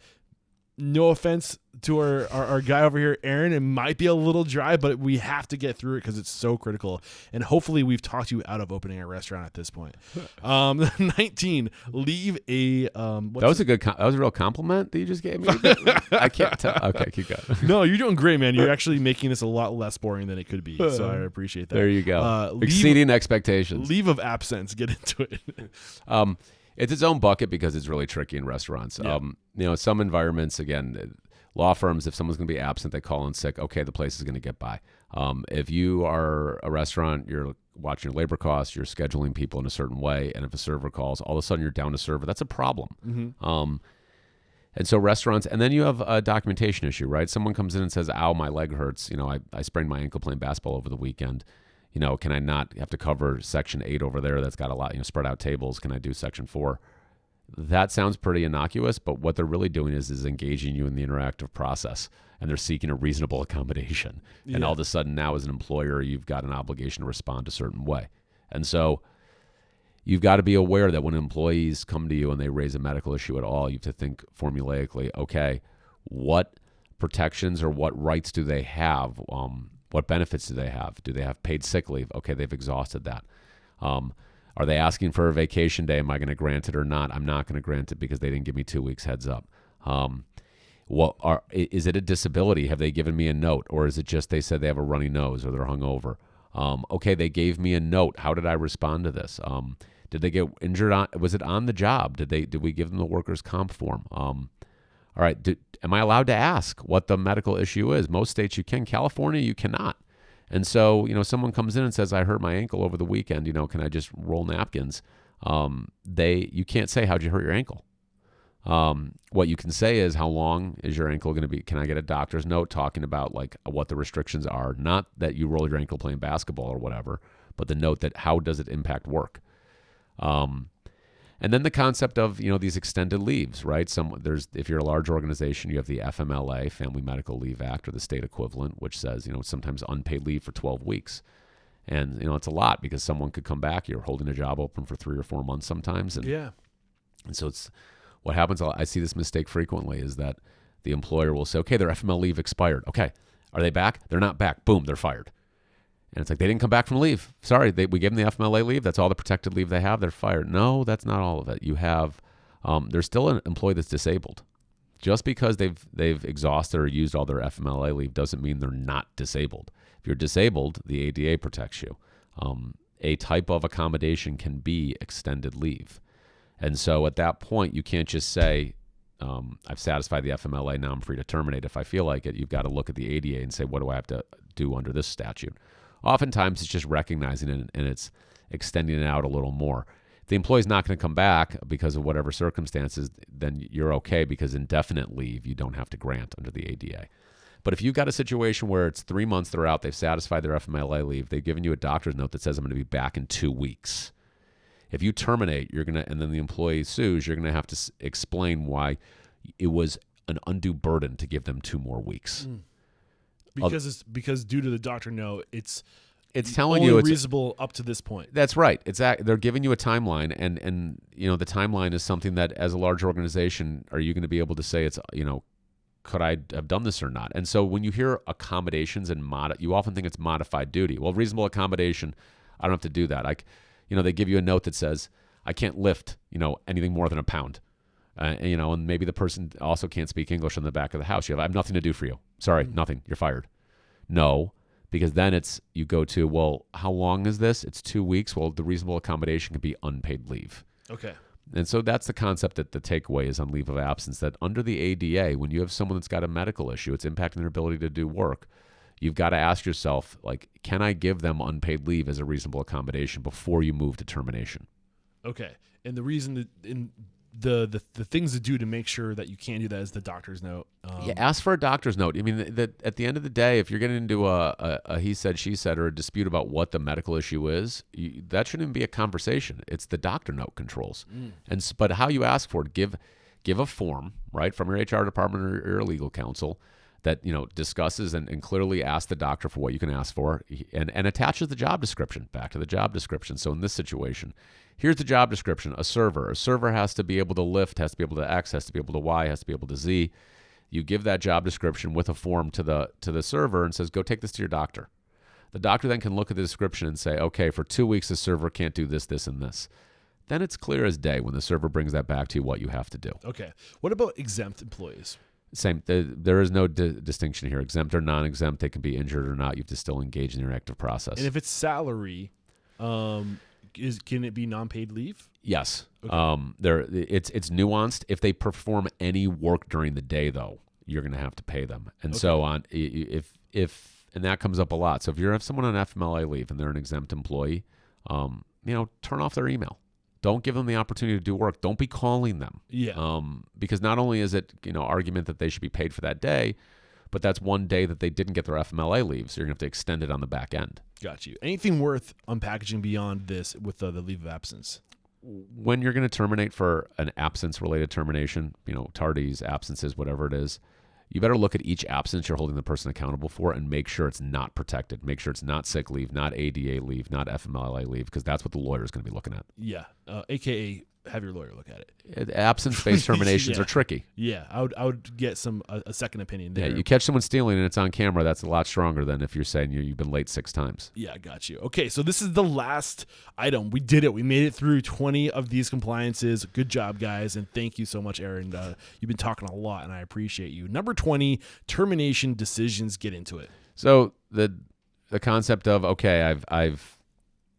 No offense to our guy over here, Aaron. It might be a little dry, but we have to get through it because it's so critical. And hopefully we've talked you out of opening a restaurant at this point. 19, leave a... that was a real compliment that you just gave me. I can't tell. Okay, keep going. No, you're doing great, man. You're actually making this a lot less boring than it could be. So I appreciate that. There you go. Exceeding expectations. Leave of absence. Get into it. It's its own bucket because it's really tricky in restaurants. Yeah. Some environments, again, law firms, if someone's going to be absent, they call in sick. Okay, the place is going to get by. If you are a restaurant, you're watching your labor costs, you're scheduling people in a certain way, and if a server calls, all of a sudden you're down a server. That's a problem. Mm-hmm. And so restaurants, and then you have a documentation issue, right? Someone comes in and says, ow, my leg hurts. I sprained my ankle playing basketball over the weekend. Can I not have to cover section 8 over there that's got a lot, spread out tables? Can I do section 4? That sounds pretty innocuous, but what they're really doing is engaging you in the interactive process, and they're seeking a reasonable accommodation. Yeah. And all of a sudden now as an employer, you've got an obligation to respond a certain way. And so you've got to be aware that when employees come to you and they raise a medical issue at all, you have to think formulaically, okay, what protections or what rights do they have? What benefits do they have? Do they have paid sick leave? Okay, they've exhausted that. Are they asking for a vacation day? Am I going to grant it or not? I'm not going to grant it because they didn't give me 2 weeks heads up. Is it a disability? Have they given me a note? Or is it just they said they have a runny nose or they're hungover? Okay, they gave me a note. How did I respond to this? Did they get injured? Was it on the job? Did we give them the workers' comp form? All right, am I allowed to ask what the medical issue is? Most states you can. California, you cannot. And so, someone comes in and says, I hurt my ankle over the weekend, can I just roll napkins? You can't say, how'd you hurt your ankle? What you can say is, how long is your ankle going to be? Can I get a doctor's note talking about what the restrictions are? Not that you roll your ankle playing basketball or whatever, but the note that how does it impact work? And then the concept of, these extended leaves, right? If you're a large organization, you have the FMLA, Family Medical Leave Act, or the state equivalent, which says, sometimes unpaid leave for 12 weeks. And, it's a lot because someone could come back. You're holding a job open for 3 or 4 months sometimes. And, yeah. And so what happens, I see this mistake frequently, is that the employer will say, okay, their FMLA leave expired. Okay, are they back? They're not back. Boom, they're fired. And it's like, they didn't come back from leave. Sorry, we gave them the FMLA leave. That's all the protected leave they have. They're fired. No, that's not all of it. You have, there's still an employee that's disabled. Just because they've exhausted or used all their FMLA leave doesn't mean they're not disabled. If you're disabled, the ADA protects you. A type of accommodation can be extended leave. And so at that point, you can't just say, I've satisfied the FMLA, now I'm free to terminate. If I feel like it, you've got to look at the ADA and say, what do I have to do under this statute? Oftentimes, it's just recognizing it and it's extending it out a little more. If the employee's not going to come back because of whatever circumstances, then you're okay because indefinite leave you don't have to grant under the ADA. But if you've got a situation where it's 3 months they're out, they've satisfied their FMLA leave, they've given you a doctor's note that says I'm going to be back in 2 weeks. If you terminate, and then the employee sues, you're going to have to explain why it was an undue burden to give them 2 more weeks. Because due to the doctor note, it's It's telling only you it's reasonable up to this point. That's right. They're giving you a timeline, and the timeline is something that, as a large organization, are you going to be able to say it's could I have done this or not? And so when you hear accommodations and you often think it's modified duty. Well, reasonable accommodation, I don't have to do that. They give you a note that says I can't lift anything more than a pound, and maybe the person also can't speak English on the back of the house. I have nothing to do for you. Sorry, nothing. You're fired. No. Because then you go to, well, how long is this? It's 2 weeks. Well, the reasonable accommodation could be unpaid leave. Okay. And so that's the concept that the takeaway is on leave of absence, that under the ADA, when you have someone that's got a medical issue, it's impacting their ability to do work, you've got to ask yourself, can I give them unpaid leave as a reasonable accommodation before you move to termination? Okay. And the reason that the things to do to make sure that you can't do that is the doctor's note. Ask for a doctor's note. I mean, at the end of the day, if you're getting into a he said, she said, or a dispute about what the medical issue is, that shouldn't even be a conversation. It's the doctor note controls. But how you ask for it, give a form, right, from your HR department or your legal counsel that discusses and clearly asks the doctor for what you can ask for, and attaches the job description back to the job description. So in this situation, here's the job description. A server has to be able to lift, has to be able to X, has to be able to Y, has to be able to Z. You give that job description with a form to the server and says, go take this to your doctor. The doctor then can look at the description and say, okay, for 2 weeks the server can't do this, this, and this. Then it's clear as day when the server brings that back to you what you have to do. Okay. What about exempt employees? Same. There is no distinction here. Exempt or non-exempt, they can be injured or not. You have to still engage in your active process. And if it's salary, can it be non-paid leave? Yes. Okay. It's nuanced. If they perform any work during the day, though, you're going to have to pay them. And so on. And that comes up a lot. So if you have someone on FMLA leave and they're an exempt employee, turn off their email. Don't give them the opportunity to do work. Don't be calling them. Yeah. Because not only is it argument that they should be paid for that day, but that's one day that they didn't get their FMLA leave, so you're going to have to extend it on the back end. Got you. Anything worth unpackaging beyond this with the leave of absence? When you're going to terminate for an absence-related termination, tardies, absences, whatever it is, you better look at each absence you're holding the person accountable for and make sure it's not protected. Make sure it's not sick leave, not ADA leave, not FMLA leave, because that's what the lawyer is going to be looking at. Yeah. AKA have your lawyer look at it. Absence-based terminations are tricky. Yeah, I would get a second opinion there. Yeah, you catch someone stealing and it's on camera, that's a lot stronger than if you're saying you've been late 6 times. Yeah, I got you. Okay, so this is the last item. We did it. We made it through 20 of these compliances. Good job, guys, and thank you so much, Aaron. You've been talking a lot, and I appreciate you. Number 20, termination decisions. Get into it. So the concept of, okay, I've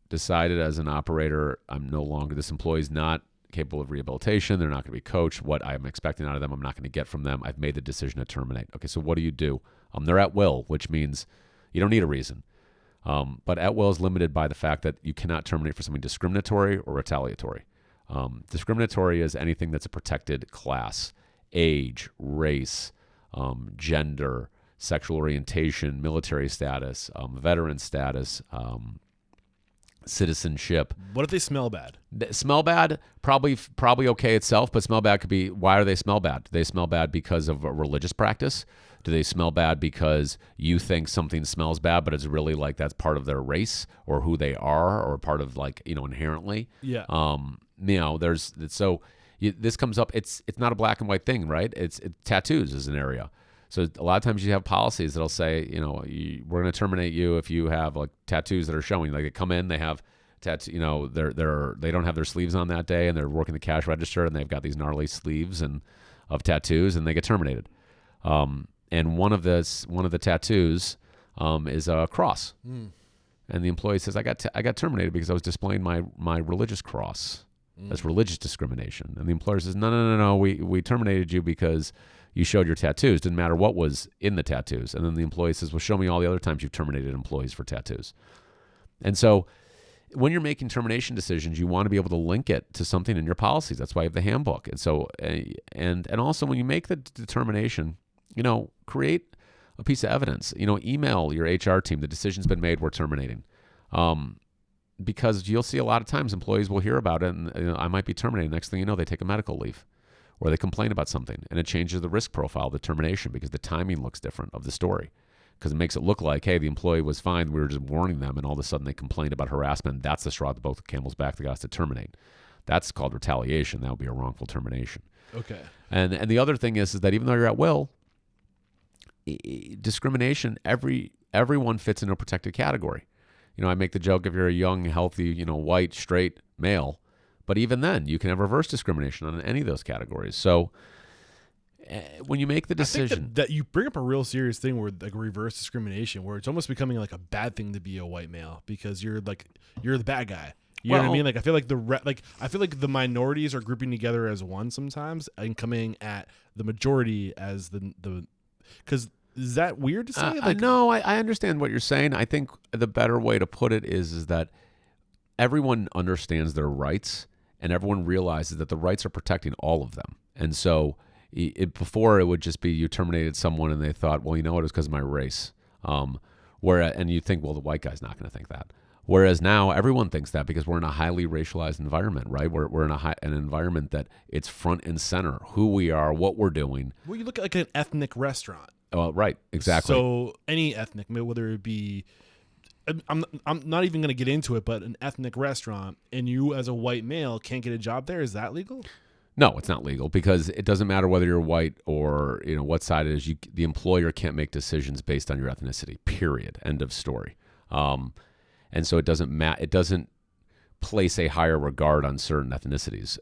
decided as an operator, I'm no longer, this employee's not capable of rehabilitation. They're not going to be coached. What I'm expecting out of them, I'm not going to get from them. I've made the decision to terminate. Okay, so what do? They're at will, which means you don't need a reason. But at will is limited by the fact that you cannot terminate for something discriminatory or retaliatory. Discriminatory is anything that's a protected class, age, race, gender, sexual orientation, military status, veteran status, citizenship. What if they smell bad? Smell bad, probably okay itself, but smell bad could be, why do they smell bad? Do they smell bad because of a religious practice? Do they smell bad because you think something smells bad, but it's really like that's part of their race or who they are or part of inherently? Yeah. This comes up, it's not a black and white thing, right? Tattoos is an area. So a lot of times you have policies that'll say, we're going to terminate you if you have tattoos that are showing. They come in, they have tattoo, they don't have their sleeves on that day, and they're working the cash register, and they've got these gnarly sleeves of tattoos, and they get terminated. And one of the tattoos is a cross, and the employee says, I got terminated because I was displaying my religious cross. That's religious discrimination. And the employer says, no, we terminated you because you showed your tattoos. Didn't matter what was in the tattoos. And then the employee says, well, show me all the other times you've terminated employees for tattoos. And so when you're making termination decisions, you want to be able to link it to something in your policies. That's why you have the handbook. And so, and also when you make the determination, create a piece of evidence. Email your HR team. The decision's been made. We're terminating. Because you'll see a lot of times employees will hear about it and I might be terminated. Next thing you know, they take a medical leave or they complain about something and it changes the risk profile of the termination because the timing looks different of the story. because it makes it look like, hey, the employee was fine. We were just warning them, and all of a sudden they complained about harassment. That's the straw that broke the camel's back that got us to terminate. That's called retaliation. That would be a wrongful termination. Okay. And the other thing is that even though you're at will, discrimination, everyone fits into a protected category. I make the joke if you're a young, healthy, white, straight male, but even then you can have reverse discrimination on any of those categories. So when you make the decision, I think that you bring up a real serious thing where like reverse discrimination, where it's almost becoming like a bad thing to be a white male because you're the bad guy. You know what I mean? Like I feel like the minorities are grouping together as one sometimes and coming at the majority as the because is that weird to say? No, I understand what you're saying. I think the better way to put it is that everyone understands their rights and everyone realizes that the rights are protecting all of them. And so before it would just be you terminated someone and they thought, well, you know what, it's because of my race. And you think, well, the white guy's not going to think that. Whereas now everyone thinks that because we're in a highly racialized environment, right? We're in an environment that it's front and center, who we are, what we're doing. Well, you look at like an ethnic restaurant. Oh, right, exactly. So any ethnic, whether it be, I'm not even going to get into it, but an ethnic restaurant, and you as a white male can't get a job there, is that legal? No, it's not legal because it doesn't matter whether you're white or what side it is. The employer can't make decisions based on your ethnicity. Period. End of story. And so it doesn't place a higher regard on certain ethnicities.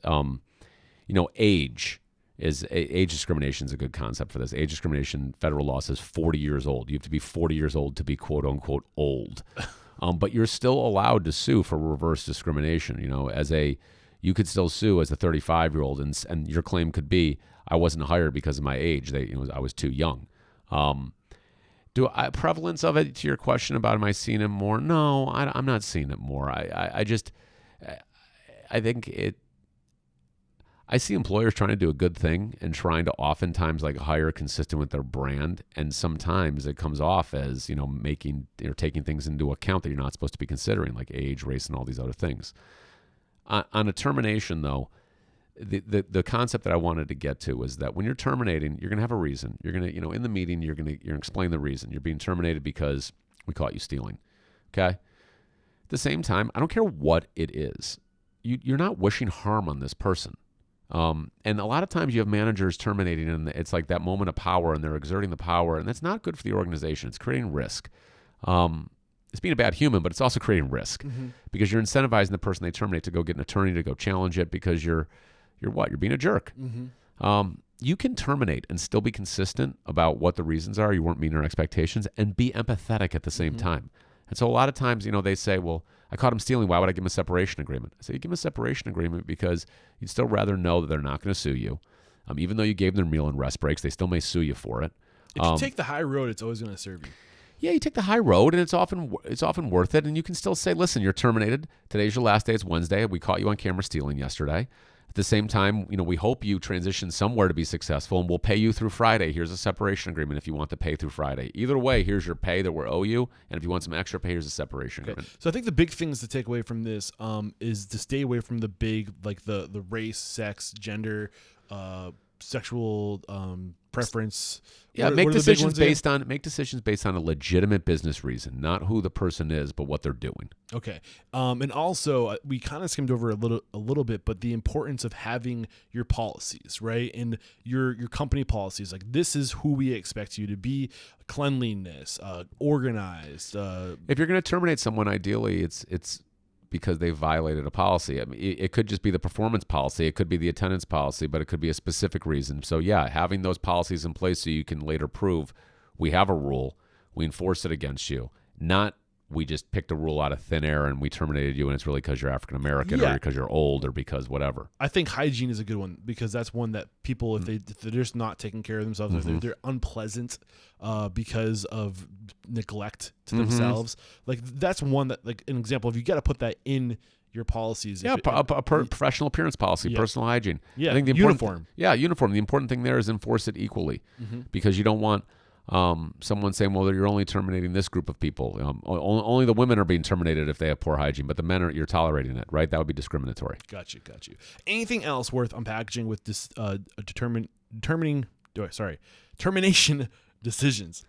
Age discrimination is a good concept for this. Age discrimination, federal law says 40 years old. You have to be 40 years old to be quote unquote old. But you're still allowed to sue for reverse discrimination. You could still sue as a 35-year-old, and your claim could be, I wasn't hired because of my age. I was too young. Prevalence of it, to your question about am I seeing it more? No, I'm not seeing it more. I think I see employers trying to do a good thing and trying to oftentimes hire consistent with their brand, and sometimes it comes off as taking things into account that you're not supposed to be considering, like age, race, and all these other things. On a termination, though, the concept that I wanted to get to was that when you're terminating, you're going to have a reason. You're going to, in the meeting, you're going to explain the reason. You're being terminated because we caught you stealing. Okay? At the same time, I don't care what it is. You're not wishing harm on this person. And a lot of times you have managers terminating, and it's like that moment of power, and they're exerting the power, and that's not good for the organization. It's creating risk. It's being a bad human, but it's also creating risk because you're incentivizing the person they terminate to go get an attorney to go challenge it because you're being a jerk. You can terminate and still be consistent about what the reasons are. You weren't meeting our expectations, and be empathetic at the same time. And so a lot of times, they say, well, I caught him stealing. Why would I give him a separation agreement? I say, you give him a separation agreement because you'd still rather know that they're not going to sue you. Even though you gave them their meal and rest breaks, they still may sue you for it. If you take the high road, it's always going to serve you. Yeah, you take the high road, and it's often worth it. And you can still say, listen, you're terminated. Today's your last day. It's Wednesday. We caught you on camera stealing yesterday. At the same time, we hope you transition somewhere to be successful, and we'll pay you through Friday. Here's a separation agreement if you want to pay through Friday. Either way, here's your pay that we owe you, and if you want some extra pay, here's a separation agreement. So I think the big things to take away from this is to stay away from the big, like the race, sex, gender, sexual preference. Yeah, make decisions based on a legitimate business reason, not who the person is, but what they're doing. Okay, and also we kind of skimmed over a little bit, but the importance of having your policies, right, and your company policies. Like, this is who we expect you to be: cleanliness, organized. If you're going to terminate someone, ideally, it's because they violated a policy. I mean, it could just be the performance policy. It could be the attendance policy, but it could be a specific reason. So yeah, having those policies in place so you can later prove we have a rule, we enforce it against you, not we just picked a rule out of thin air and we terminated you and it's really because you're African American or because you're old or because whatever. I think hygiene is a good one because that's one that people, if they're just not taking care of themselves, if they're unpleasant because of neglect to themselves, like that's one that, like an example, if you got to put that in your policies. Yeah, a professional appearance policy, personal hygiene. Yeah, I think the uniform. Uniform. The important thing there is enforce it equally because you don't want someone saying, well, you're only terminating this group of people. Only the women are being terminated if they have poor hygiene, but the men you're tolerating it, right? That would be discriminatory. Got you. Anything else worth unpackaging with this termination decisions?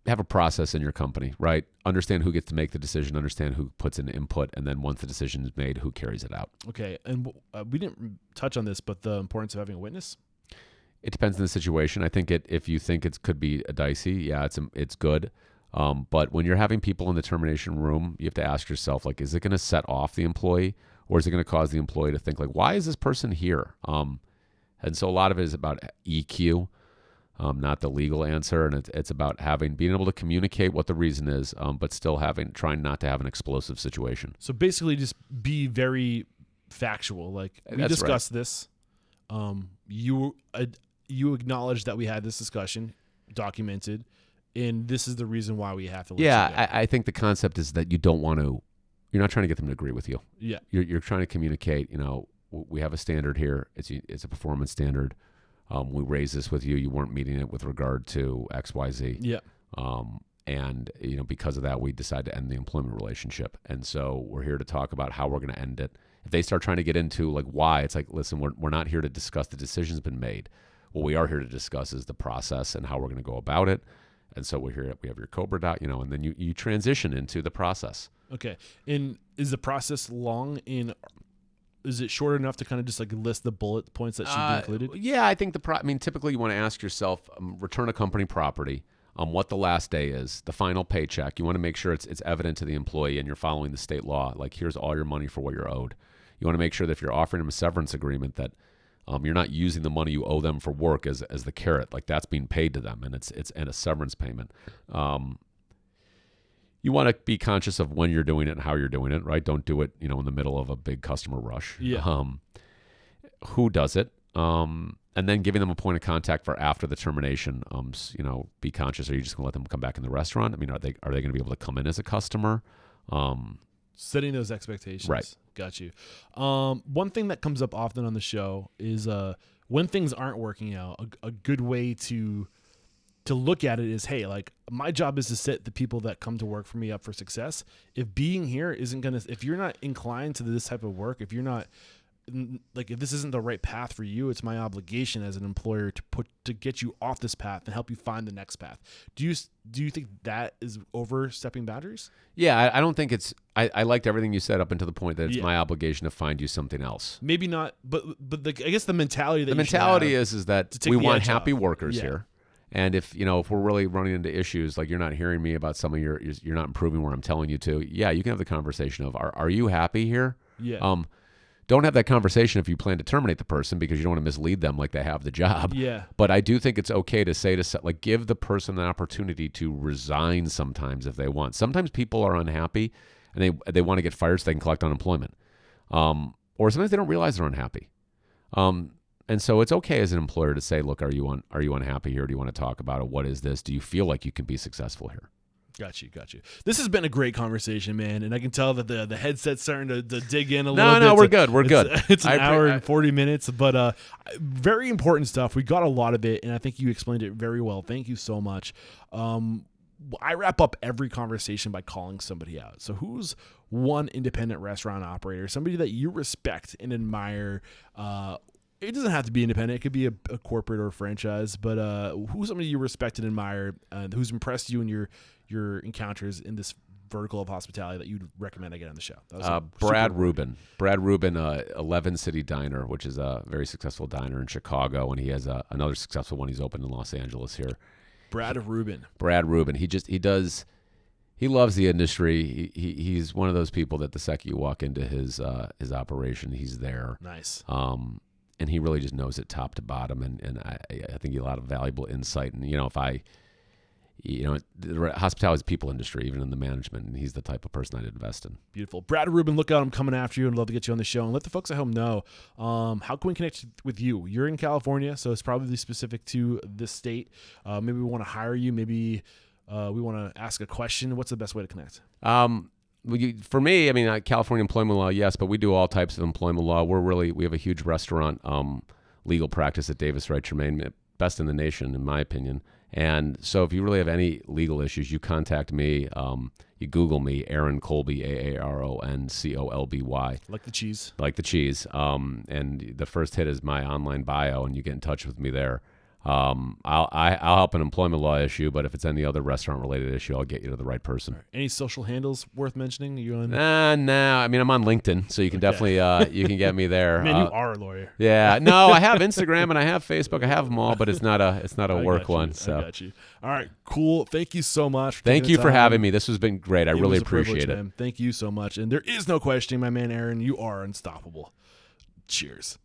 have a process in your company, right? Understand who gets to make the decision, understand who puts in input, and then once the decision is made, who carries it out. Okay, and we didn't touch on this, but the importance of having a witness. It depends on the situation. I think if you think it could be a dicey, yeah, it's good. But when you're having people in the termination room, you have to ask yourself, like, is it going to set off the employee, or is it going to cause the employee to think, like, why is this person here? And so a lot of it is about EQ, not the legal answer, and it's about being able to communicate what the reason is, but still trying not to have an explosive situation. So basically, just be very factual. Like, we That's discussed this. You acknowledge that we had this discussion, documented, and this is the reason why we have to. Yeah, I think the concept is that you don't want to. You're not trying to get them to agree with you. Yeah, you're trying to communicate. We have a standard here. It's a performance standard. We raised this with you. You weren't meeting it with regard to X, Y, Z. Yeah. And because of that, we decided to end the employment relationship. And so we're here to talk about how we're going to end it. If they start trying to get into like why, it's like, listen, we're not here to discuss the decision's been made. What we are here to discuss is the process and how we're going to go about it. And so we have your COBRA dot, and then you transition into the process. Okay. And is the process long is it short enough to kind of just like list the bullet points that should be included? Yeah, I think typically you want to ask yourself, return a company property, what the last day is, the final paycheck. You want to make sure it's evident to the employee and you're following the state law. Like, here's all your money for what you're owed. You want to make sure that if you're offering them a severance agreement that you're not using the money you owe them for work as the carrot. Like, that's being paid to them, and it's a severance payment. You want to be conscious of when you're doing it and how you're doing it, right? Don't do it, in the middle of a big customer rush. Yeah. Who does it? And then giving them a point of contact for after the termination. Be conscious. Are you just going to let them come back in the restaurant? I mean, are they going to be able to come in as a customer? Setting those expectations. Right. Got you. One thing that comes up often on the show is when things aren't working out, a good way to look at it is, hey, like, my job is to set the people that come to work for me up for success. If being here if you're not inclined to this type of work, if you're not, like, if this isn't the right path for you, it's my obligation as an employer to get you off this path and help you find the next path. Do you think that is overstepping boundaries? Yeah, I don't think it's. I liked everything you said up until the point that it's my obligation to find you something else. Maybe not, but I guess the mentality is that we want happy workers Yeah. here. And if we're really running into issues, like you're not hearing me about something, you're not improving where I'm telling you to. Yeah, you can have the conversation of, are you happy here? Yeah. Don't have that conversation if you plan to terminate the person, because you don't want to mislead them like they have the job. Yeah. But I do think it's okay to say like, give the person an opportunity to resign sometimes if they want. Sometimes people are unhappy and they want to get fired so they can collect unemployment. Or sometimes they don't realize they're unhappy. And so it's okay as an employer to say, look, are you unhappy here? Do you want to talk about it? What is this? Do you feel like you can be successful here? Got you. This has been a great conversation, man, and I can tell that the headset's starting to dig in a little bit. No, we're good. We're good. It's an hour and 40 minutes, but very important stuff. We got a lot of it, and I think you explained it very well. Thank you so much. I wrap up every conversation by calling somebody out. So who's one independent restaurant operator, somebody that you respect and admire? It doesn't have to be independent. It could be a corporate or a franchise, but who's somebody you respect and admire, who's impressed you in your encounters in this vertical of hospitality that you'd recommend I get on the show? Brad Rubin. Brad Rubin, 11 City Diner, which is a very successful diner in Chicago, and he has another successful one he's opened in Los Angeles here. Brad Rubin. He loves the industry. He's one of those people that the second you walk into his operation, he's there. Nice. And he really just knows it top to bottom, and I think he has a lot of valuable insight. And the hospitality is a people industry, even in the management, and he's the type of person I'd invest in. Beautiful. Brad Rubin, look out, I'm coming after you and love to get you on the show. And let the folks at home know, how can we connect with you? You're in California, so it's probably specific to this state. Maybe we want to hire you. Maybe we want to ask a question. What's the best way to connect? For me, I mean, California employment law, yes, but we do all types of employment law. We have a huge restaurant legal practice at Davis Wright Tremaine, best in the nation, in my opinion. And so if you really have any legal issues, you contact me. You Google me, Aaron Colby, AARONCOLBY. Like the cheese. And the first hit is my online bio, and you get in touch with me there. I'll help an employment law issue, but if it's any other restaurant related issue, I'll get you to the right person. Any social handles worth mentioning? Are you on? No. I mean, I'm on LinkedIn, so you can definitely you can get me there. Man, you are a lawyer. Yeah. No, I have Instagram and I have Facebook. I have them all, but it's not a work one. So I got you. All right, cool. Thank you so much. Thank you for having me. This has been great. I really appreciate it. Man. Thank you so much. And there is no questioning, my man Aaron. You are unstoppable. Cheers.